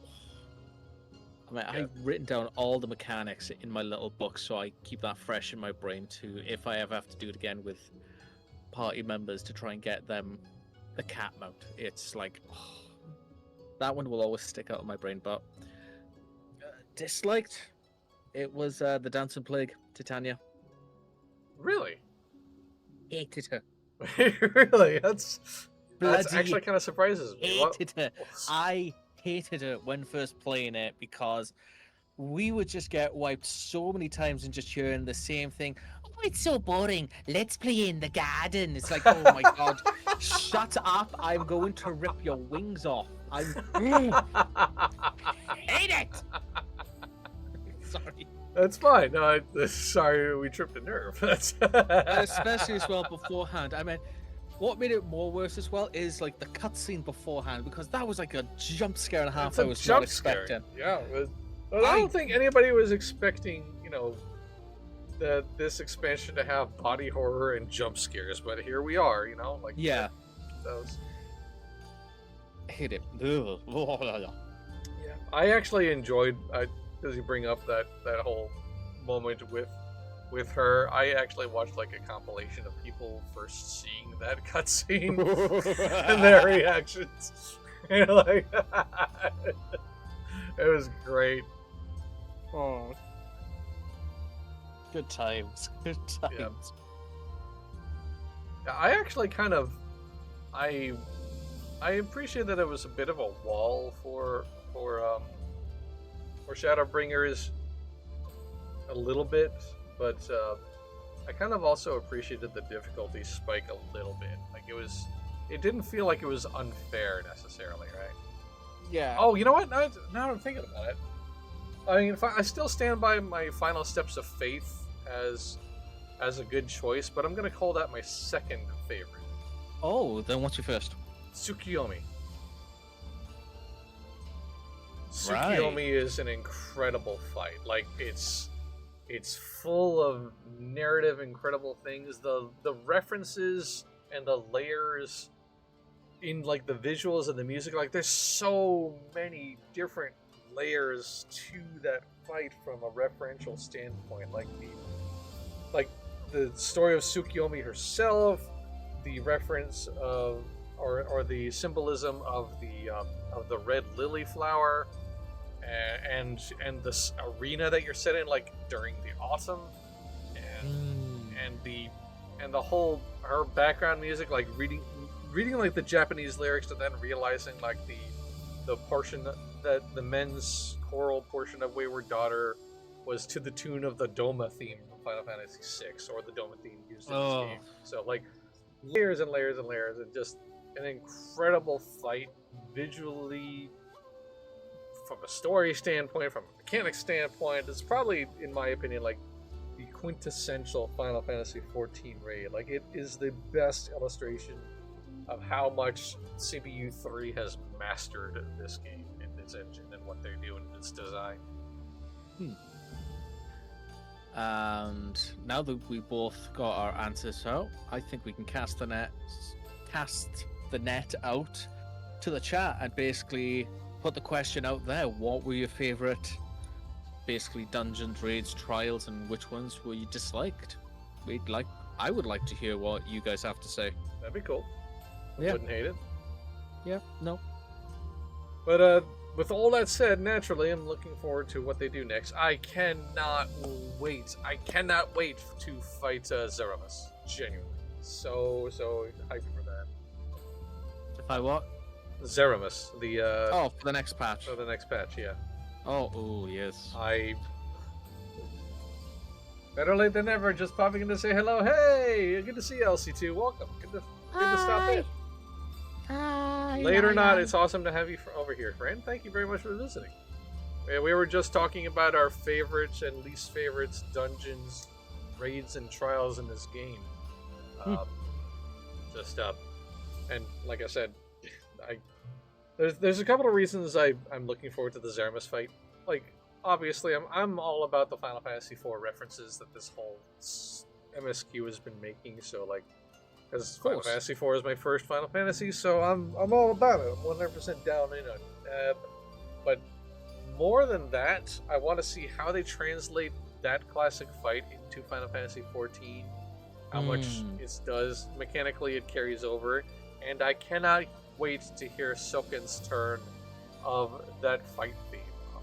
I mean, Yeah. I've written down all the mechanics in my little book, so I keep that fresh in my brain too. If I ever have to do it again with party members to try and get them the cat mount, it's like that one will always stick out in my brain. But disliked, it was the Dancing Plague, Titania. Really? Hated her. Really? That's Bloody actually kind of surprises me. hated her. I hated her when first playing it, because we would just get wiped so many times and just hearing the same thing. Oh, it's so boring. Let's play in the garden. It's like, oh my god, shut up. I'm going to rip your wings off. I hate it. Sorry. That's fine. No, sorry we tripped a nerve. That's Especially as well beforehand. I mean, what made it more worse as well is like the cutscene beforehand, because that was like a jump scare and a half It's I a was jump not scare. expecting. Yeah. Well, I don't think anybody was expecting, that this expansion to have body horror and jump scares, but here we are. Like Yeah. that was. I hate it. Yeah. I actually enjoyed. As you bring up that whole moment with her, I actually watched like a compilation of people first seeing that cutscene and their reactions. Like, it was great. Oh. Good times. Good times. Yeah. I actually kind of, I appreciate that it was a bit of a wall for Shadowbringers, a little bit, but I kind of also appreciated the difficulty spike a little bit. Like it didn't feel like it was unfair necessarily, right? Yeah. Oh, you know what? Now I'm thinking about it. I mean, I still stand by my Final Steps of Faith as a good choice, but I'm gonna call that my second favorite. Oh, then what's your first? Tsukiyomi. Right. Tsukiyomi is an incredible fight. Like it's full of narrative, incredible things. The references and the layers in like the visuals and the music. Like there's so many different layers to that fight from a referential standpoint. Like the story of Tsukiyomi herself, the reference of or the symbolism of the red lily flower, and this arena that you're set in like during the autumn, and the whole her background music, like reading like the Japanese lyrics and then realizing like the portion that the men's choral portion of Wayward Daughter was to the tune of the Doma theme from Final Fantasy VI, or the Doma theme used in this game. So like layers and layers and layers, and just an incredible fight visually, from a story standpoint, from a mechanics standpoint. It's probably, in my opinion, like the quintessential Final Fantasy XIV raid. Like it is the best illustration of how much CPU3 has mastered this game and its engine and what they're doing in its design. And now that we both got our answers out, I think we can cast the net out to the chat and basically put the question out there. What were your favorite, basically, dungeons, raids, trials, and which ones were you disliked? I would like to hear what you guys have to say. That'd be cool. Yeah. Wouldn't hate it. Yeah, no. But with all that said, naturally, I'm looking forward to what they do next. I cannot wait. I cannot wait to fight Zeramus. Genuinely. So hyped for that. If I what? Zeramus. For the next patch. For the next patch, yeah. Oh, yes. Better late than never. Just popping in to say hello. Hey, good to see you, LC2. Welcome. Good to stop in. Late or not, it's awesome to have you over here, friend. Thank you very much for visiting. We were just talking about our favorites and least favorites, dungeons, raids, and trials in this game. And like I said, there's a couple of reasons I'm looking forward to the Zeramus fight. Like, obviously, I'm all about the Final Fantasy IV references that this whole MSQ has been making. So like, because Final Fantasy IV is my first Final Fantasy, so I'm all about it. I'm 100% down in it. But more than that, I want to see how they translate that classic fight into Final Fantasy XIV. How much it does mechanically, it carries over, and I cannot wait to hear Soken's turn of that fight theme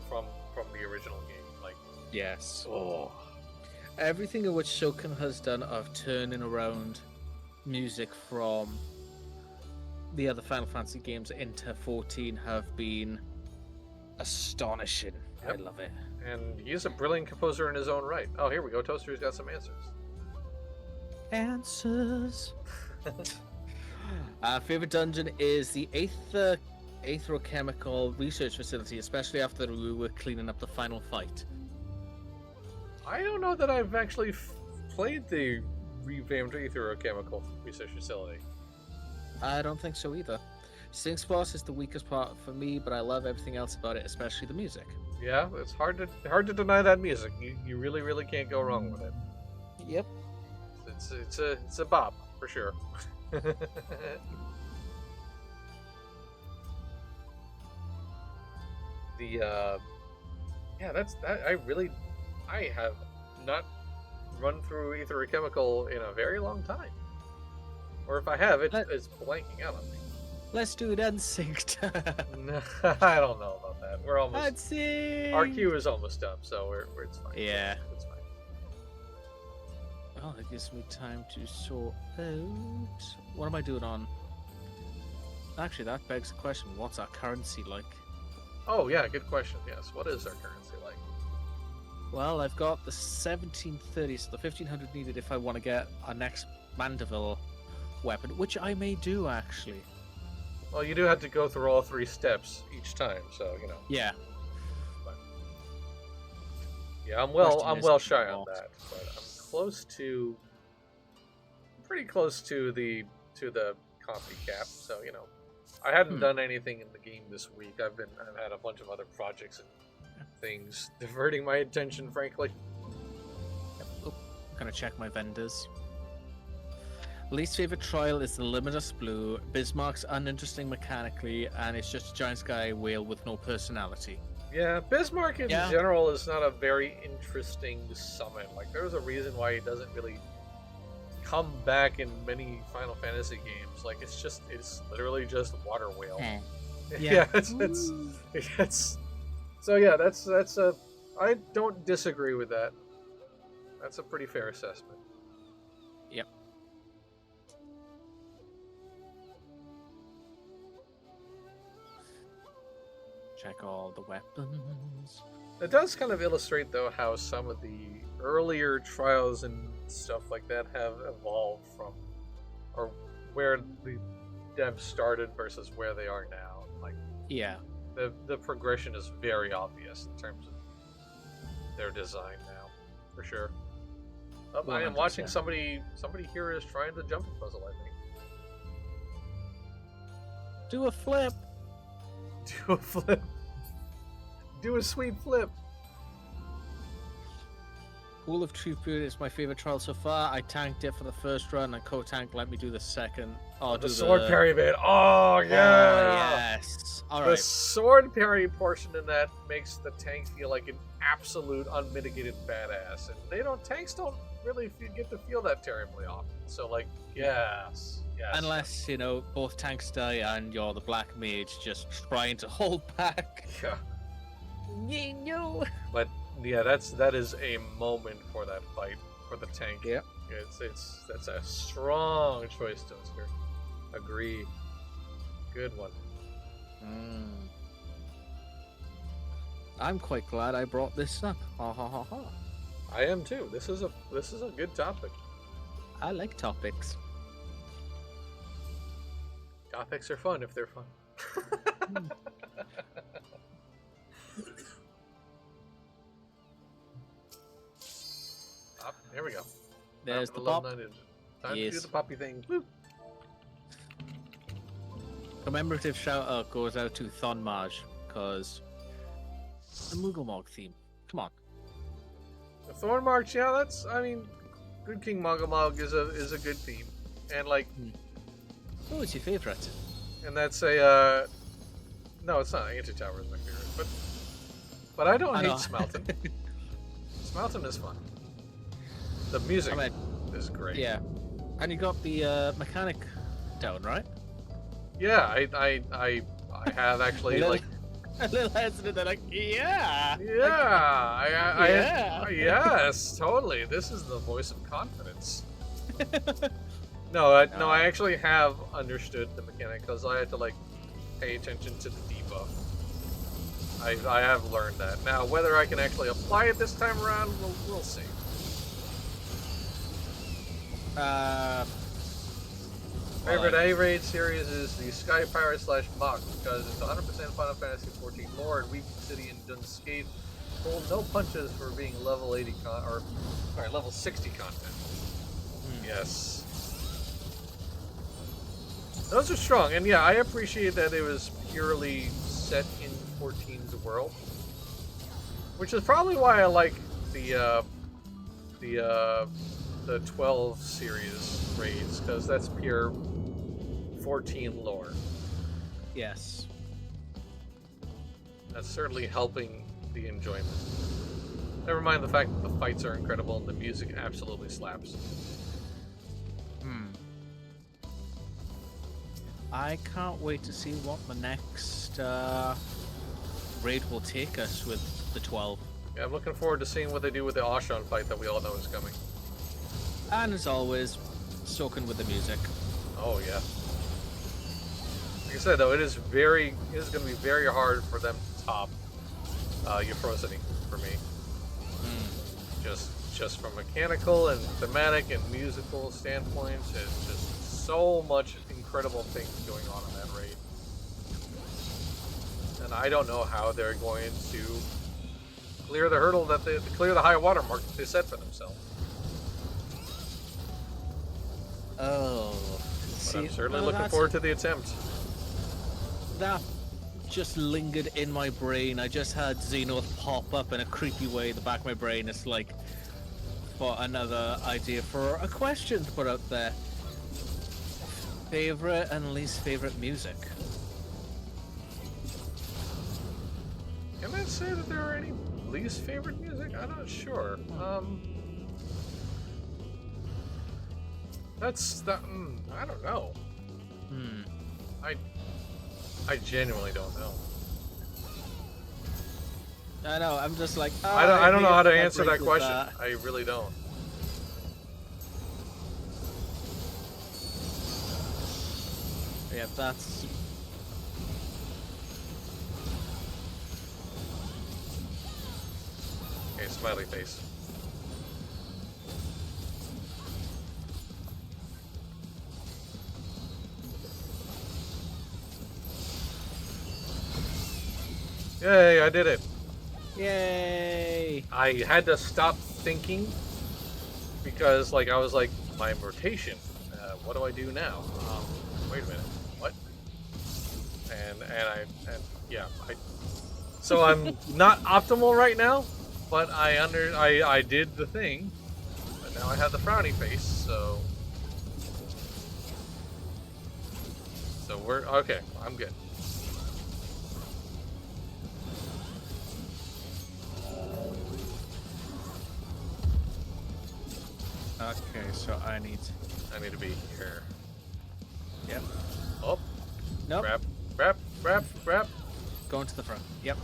from the original game. Like, yes. Oh, everything in which Soken has done of turning around music from the other Final Fantasy games into 14 have been astonishing. Yep. I love it. And he's a brilliant composer in his own right. Oh, here we go. Toaster's got some answers. Favorite dungeon is the Aetherochemical Research Facility, especially after we were cleaning up the final fight. I don't know that I've actually played the revamped Aetherochemical Research Facility. I don't think so either. Sing's Boss is the weakest part for me, but I love everything else about it, especially the music. Yeah, it's hard to deny that music. You really, really can't go wrong with it. Yep. It's a bop for sure. I have not run through Aetherochemical in a very long time. Or if I have, it's blanking out on me. Let's do it unsynced. No, I don't know about that. We're almost. Unsynced. Our queue is almost up, so it's fine. Yeah. It's fine. Well, it gives me time to sort out. What am I doing on? Actually, that begs the question: what's our currency like? Oh yeah, good question. Yes, what is our currency like? Well, I've got the 1730, so the 1500 needed if I want to get our next Mandeville weapon, which I may do actually. Well, you do have to go through all 3 steps each time, so you know. Yeah. But, yeah, I'm well shy on more. that, but I'm pretty close to the coffee cap. So you know, I hadn't done anything in the game this week. I've had a bunch of other projects and things diverting my attention, frankly. Oh, gonna check my vendors. Least favorite trial is the Limitless Blue. Bismarck's uninteresting mechanically, and it's just a giant sky whale with no personality. Yeah, Bismarck in general is not a very interesting summon. Like, there's a reason why he doesn't really come back in many Final Fantasy games. Like, it's literally just water whale. Yeah, it's so yeah, that's a, I don't disagree with that. That's a pretty fair assessment. Yep. Check all the weapons. It does kind of illustrate, though, how some of the earlier trials and stuff like that have evolved from, or where the devs started versus where they are now. Like, yeah, the progression is very obvious in terms of their design now, for sure. Oh, I am watching somebody here is trying the jumping puzzle, I think. Do a flip. Do a flip. Do a sweet flip. Pool of Truth Period is my favorite trial so far. I tanked it for the first run, and Co-Tank let me do the second. Oh, the sword parry bit. Oh, yeah. Oh, yes. All right. The sword parry portion in that makes the tank feel like an absolute unmitigated badass, and tanks don't really get to feel that terribly often. So, like, yes. Unless, you know, both tanks die and you're the black mage just trying to hold back. Yeah. No. But yeah, that is a moment for that fight for the tank. Yep. That's a strong choice, Toaster. Agree. Good one. I'm quite glad I brought this up. Ha ha ha ha. I am too. This is a good topic. I like topics. Topics are fun if they're fun. There we go. There's the pop. Time to do the poppy thing. Woo. Commemorative shout out goes out to Thonmaj, because the Moogle theme. Come on. The Thorn March, yeah, Good King Mogamog is a good theme. And like Who is your favorite? And that's a no, it's not. Anti-Tower is my favorite, but I don't hate Smelton. Smelton is fun. The music is great. Yeah, and you got the mechanic down, right? Yeah, I have actually like a little hesitant. They're like, yeah. Yes, totally. This is the voice of confidence. No, I actually have understood the mechanic because I had to like pay attention to the debuff. I have learned that. Now, whether I can actually apply it this time around, we'll see. Favorite A-Raid series is the Sky Pirate / Mach because it's 100% Final Fantasy XIV lore and Weep City and Dunscape hold no punches for being level 80 level 60 content. Yes. Those are strong, and yeah, I appreciate that it was purely set in 14's world, which is probably why I like the 12 series raids, because that's pure 14 lore. Yes. That's certainly helping the enjoyment. Never mind the fact that the fights are incredible and the music absolutely slaps. I can't wait to see what the next raid will take us with the 12. Yeah, I'm looking forward to seeing what they do with the Aushon fight that we all know is coming. And as always, soaking with the music. Oh yeah. Like I said though, it is going to be very hard for them to top Euphrosyne for me. just from mechanical and thematic and musical standpoints, it's just so much incredible things going on in that raid. And I don't know how they're going to clear the hurdle clear the high water mark that they set for themselves. Oh. But I'm certainly looking forward to the attempt. That just lingered in my brain. I just had Xenorth pop up in a creepy way in the back of my brain. It's like for another idea for a question to put out there. Favorite and least favorite music? Can I say that there are any least favorite music? I'm not sure. That's that. I don't know. I genuinely don't know. I know. I'm just like I don't know how to answer that question. I really don't. Yeah, that's. Okay, smiley face. Yay, I did it. Yay! I had to stop thinking because, like, I was like, my rotation. What do I do now? Wait a minute. What? So I'm not optimal right now, but I did the thing, but now I have the frowny face. So we're okay. I'm good. Okay, so I need to be here. Yep. Oh. Nope. Grab. Going to the front. Yep.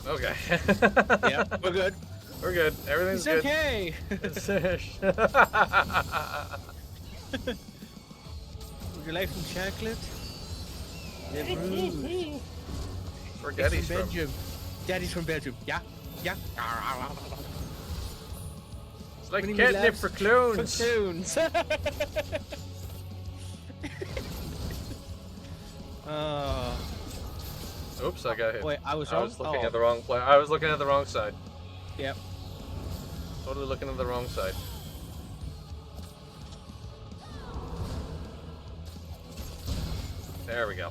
Okay. Yep. We're good. We're good. Everything's It's good. okay. Would you like some chocolate? Where It's Daddy's from from? Belgium. Daddy's from Belgium. Yeah. Yeah. It's like When he catnip laughs, for clones. Platoons. Oops, I got hit. Wait, I was I wrong? was looking Oh. at the wrong place. I was looking at the wrong side. Yep. Totally looking at the wrong side. There we go.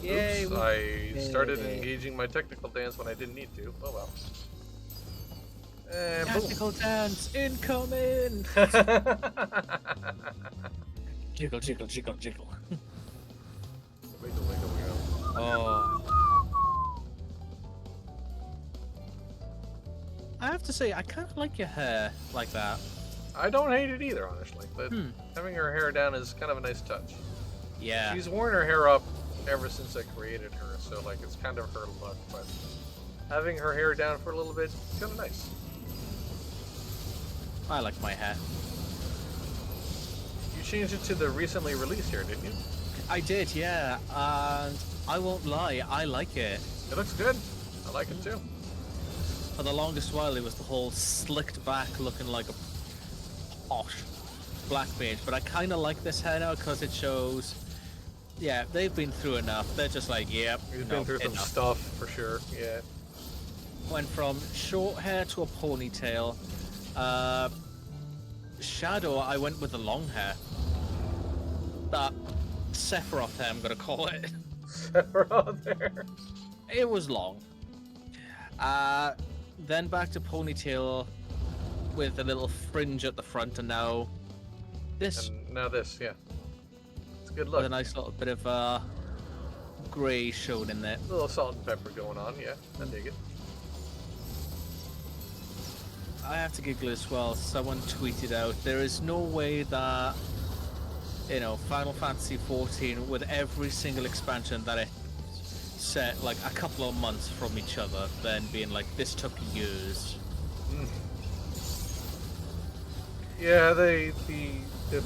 Yay, Oops, I started engaging my technical dance when I didn't need to. Oh well. And boom. Tactical dance incoming. Jiggle, jiggle, jiggle, jiggle. Wiggle, wiggle, wiggle. Oh. I have to say, I kind of like your hair like that. I don't hate it either, honestly. But having her hair down is kind of a nice touch. Yeah. She's worn her hair up ever since I created her, so like it's kind of her look. But having her hair down for a little bit, it's kind of nice. I like my hair. You changed it to the recently released hair, didn't you? I did, yeah. And I won't lie, I like it. It looks good. I like it too. For the longest while, it was the whole slicked back looking like a posh black mage. But I kind of like this hair now because it shows, yeah, they've been through enough. They're just like, yep, You've been through some enough. stuff for sure. Yeah. Went from short hair to a ponytail. Shadow, I went with the long hair. That Sephiroth hair, I'm gonna call it. Sephiroth there. It was long. Then back to ponytail with a little fringe at the front, and now this And now this, yeah. It's a good with look. a nice little bit of grey shown in there. A little salt and pepper going on, yeah. I dig it. I have to giggle as well. Someone tweeted out, there is no way that, you know, Final Fantasy XIV, with every single expansion that it set like a couple of months from each other, then being like, this took years. Yeah, the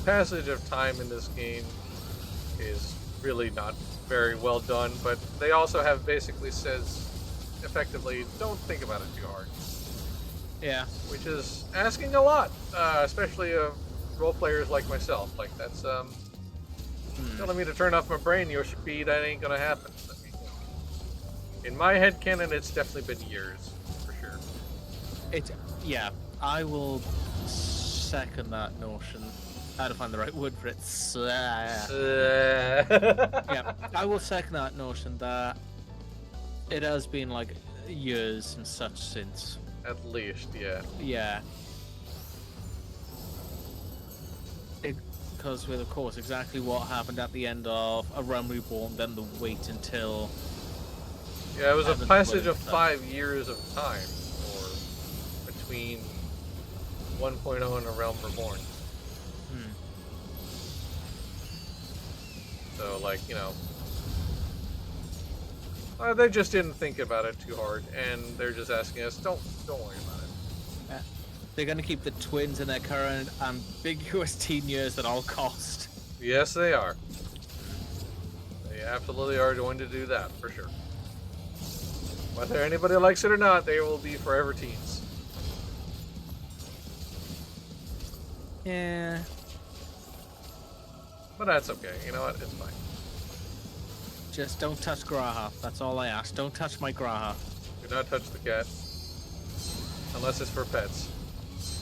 passage of time in this game is really not very well done, but they also have basically says effectively don't think about it too hard, Yeah. which is asking a lot, especially of role players like myself. Like that's telling me to turn off my brain, Yoshi, that ain't gonna happen. I mean, in my head canon, it's definitely been years for sure. Yeah, I will second that notion. How to find the right word for it? Yeah, I will second that notion that it has been like years and such since. At least, yeah. Yeah. Because with, of course, exactly what happened at the end of A Realm Reborn, then the wait until... Yeah, it was a Haven't passage played of stuff. 5 years of time, or between 1.0 and A Realm Reborn. Hmm. So, like, you know, they just didn't think about it too hard, and they're just asking us, don't worry about it. They're going to keep the twins in their current ambiguous teen years at all cost. Yes, they are. They absolutely are going to do that, for sure. Whether anybody likes it or not, they will be forever teens. Yeah. But that's okay, you know what, it's fine. Just don't touch Graha. That's all I ask. Don't touch my Graha. Do not touch the cat. Unless it's for pets.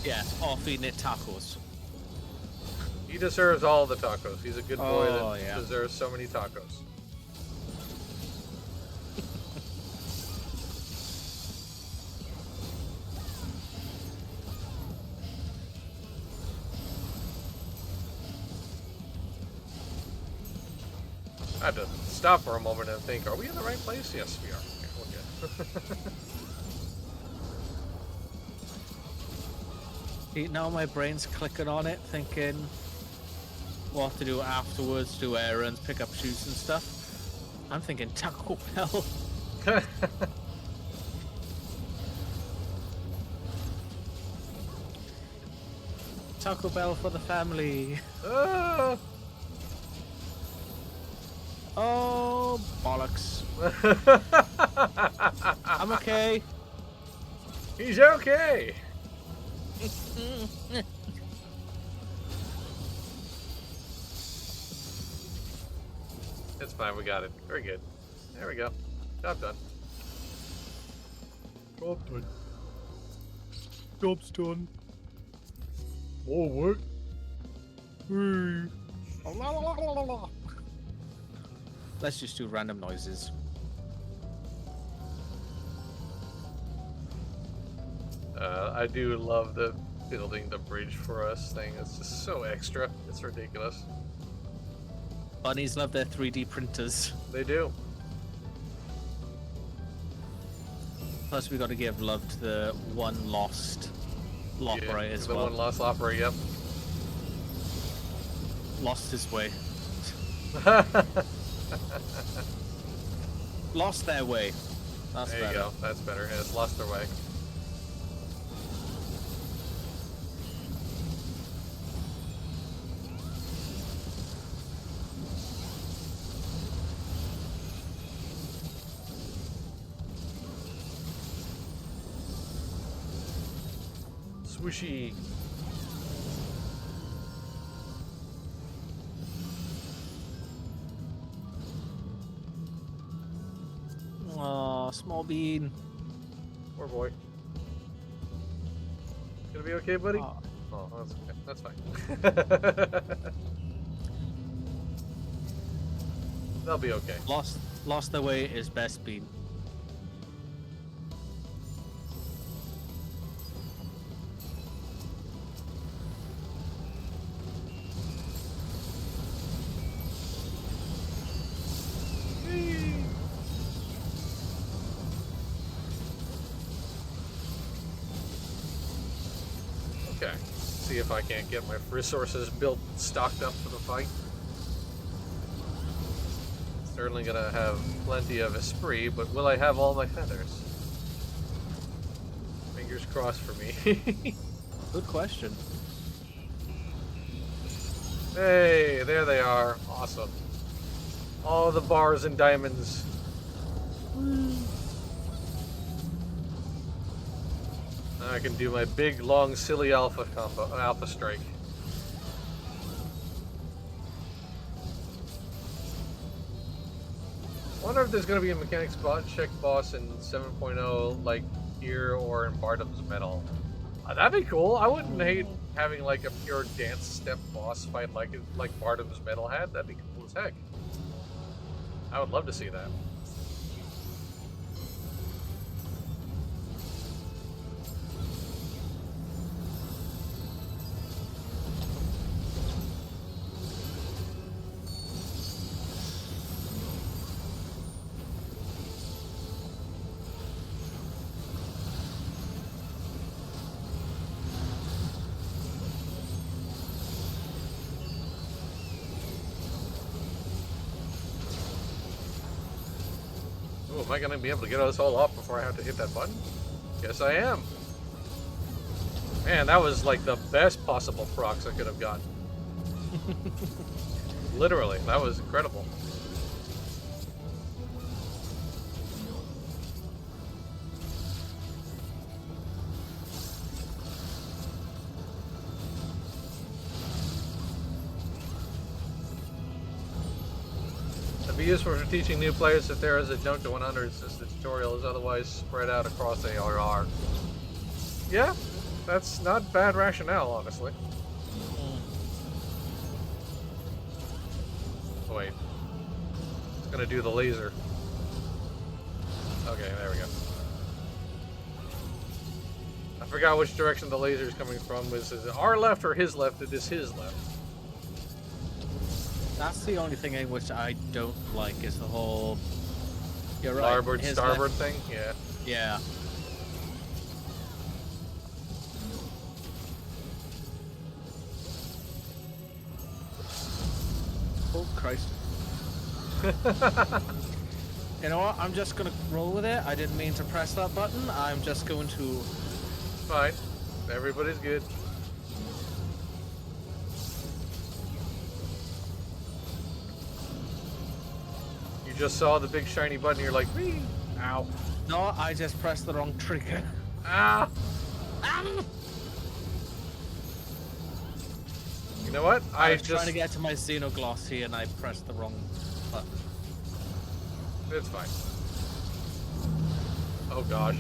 Yeah, or feeding it tacos. He deserves all the tacos. He's a good boy Oh, that yeah. deserves so many tacos. I had to stop for a moment and think, are we in the right place? Yes, we are. Okay, we're good. Now my brain's clicking on it, thinking what to do afterwards, do errands, pick up shoes and stuff. I'm thinking Taco Bell. Taco Bell for the family. Ah! Oh, bollocks. I'm okay. He's okay. It's fine, we got it. Very good. There we go. Job done. Job done. Job's done. Oh, what? Let's just do random noises. I do love the building the bridge for us thing. It's just so extra. It's ridiculous. Bunnies love their 3D printers. They do. Plus, we got to give love to the one lost Lopray as the well. one lost Lopray, yep. Lost his way. Lost their way. That's There you better. go. That's better. It's lost their way. Swooshy. Aw, small bean. Poor boy. Gonna be okay, buddy? Aw. Oh, that's okay. That's fine. They'll be okay. Lost their way is best bean. Okay. See if I can't get my resources built, stocked up for the fight. Certainly gonna have plenty of esprit, but will I have all my feathers? Fingers crossed for me. Good question. Hey, there they are. Awesome. All the bars and diamonds. Now I can do my big, long, silly alpha combo, alpha strike. I wonder if there's going to be a mechanics check boss in 7.0 like here or in Bardam's Metal. That'd be cool. I wouldn't hate having like a pure dance step boss fight like Bardam's Metal had. That'd be cool as heck. I would love to see that. Ooh, am I going to be able to get this all off before I have to hit that button? Yes, I am. Man, that was like the best possible procs I could have gotten. Literally, that was incredible. It'd be useful for teaching new players if there is a jump to 100 since the tutorial is otherwise spread out across ARR. Yeah, that's not bad rationale, honestly. Oh, wait. It's gonna do the laser. Okay, there we go. I forgot which direction the laser is coming from. Is it our left or his left? It is his left. That's the only thing in which I don't like is the whole. You're right. Starboard, his starboard left. thing? Yeah. Yeah. Oh Christ. You know what? I'm just gonna roll with it. I didn't mean to press that button. I'm just going to. Fine. Everybody's good. You just saw the big shiny button, you're like, whee! Ow. No, I just pressed the wrong trigger. Ah! You know what? I was trying to get to my Xenoglossy and I pressed the wrong button. It's fine. Oh gosh.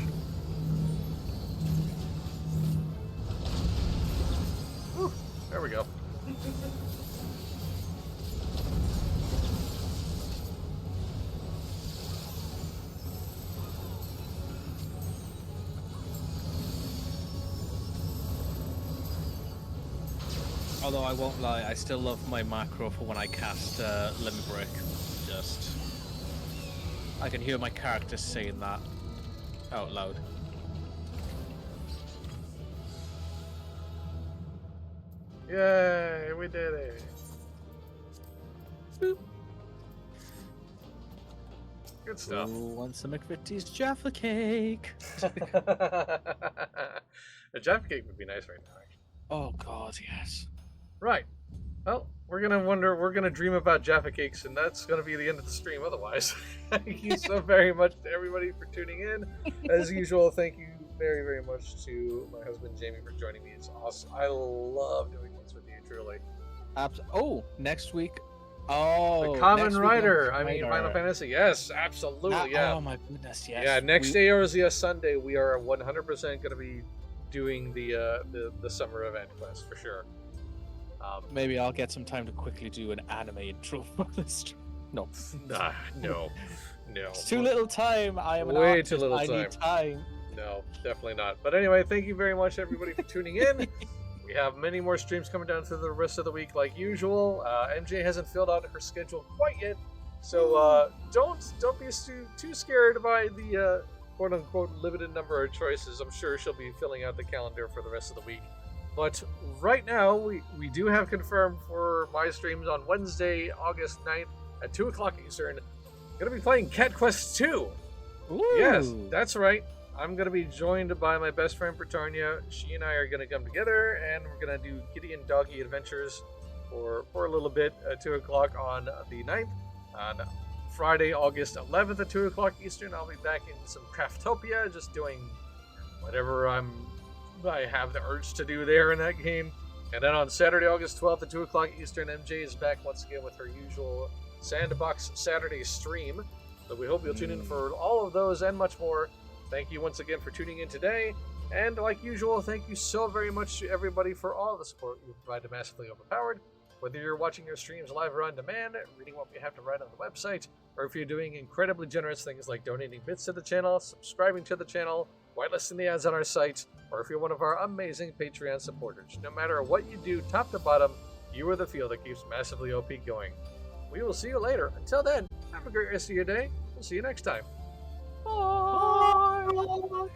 Whew, there we go. Although I won't lie, I still love my macro for when I cast Limbrick. Just... I can hear my character saying that out loud. Yay, we did it. Boop. Good stuff. Who wants some McVitie's Jaffa cake? A Jaffa cake would be nice right now, actually. Oh god, yes. Right. Well, we're gonna dream about Jaffa cakes, and that's gonna be the end of the stream otherwise. Thank you so very much to everybody for tuning in. As usual, thank you very, very much to my husband Jamie for joining me. It's awesome. I love doing this with you, truly. Oh, next week. Oh, The Common next week Rider. on I mean, Rider. Final Fantasy. Yes, absolutely. Yeah. Oh my goodness, yes. Yeah. Next AORZS Sunday, we are 100% going to be doing the summer event quest for sure. Maybe I'll get some time to quickly do an anime intro for this. No. No. It's too little time. I am an Way artist. too little I need time. No, definitely not. But anyway, thank you very much, everybody, for tuning in. We have many more streams coming down through the rest of the week, like usual. MJ hasn't filled out her schedule quite yet, so don't be too scared by the quote unquote limited number of choices. I'm sure she'll be filling out the calendar for the rest of the week. But right now, we do have confirmed for my streams on Wednesday, August 9th at 2 o'clock Eastern. Gonna be playing Cat Quest 2. Ooh. Yes, that's right. I'm going to be joined by my best friend, Britannia. She and I are going to come together, and we're going to do Kitty and Doggy Adventures. for a little bit at 2 o'clock on the 9th. On Friday, August 11th at 2 o'clock Eastern, I'll be back in some Craftopia, just doing whatever I have the urge to do there in that game. And then on Saturday, August 12th at 2 o'clock Eastern, MJ is back once again with her usual Sandbox Saturday stream. So we hope you'll tune in for all of those and much more. Thank you once again for tuning in today. And like usual, thank you so very much to everybody for all the support you provide to Massively Overpowered. Whether you're watching your streams live or on demand, reading what we have to write on the website, or if you're doing incredibly generous things like donating bits to the channel, subscribing to the channel, whitelisting the ads on our site, or if you're one of our amazing Patreon supporters. No matter what you do, top to bottom, you are the fuel that keeps Massively OP going. We will see you later. Until then, have a great rest of your day. We'll see you next time. Bye! Bye.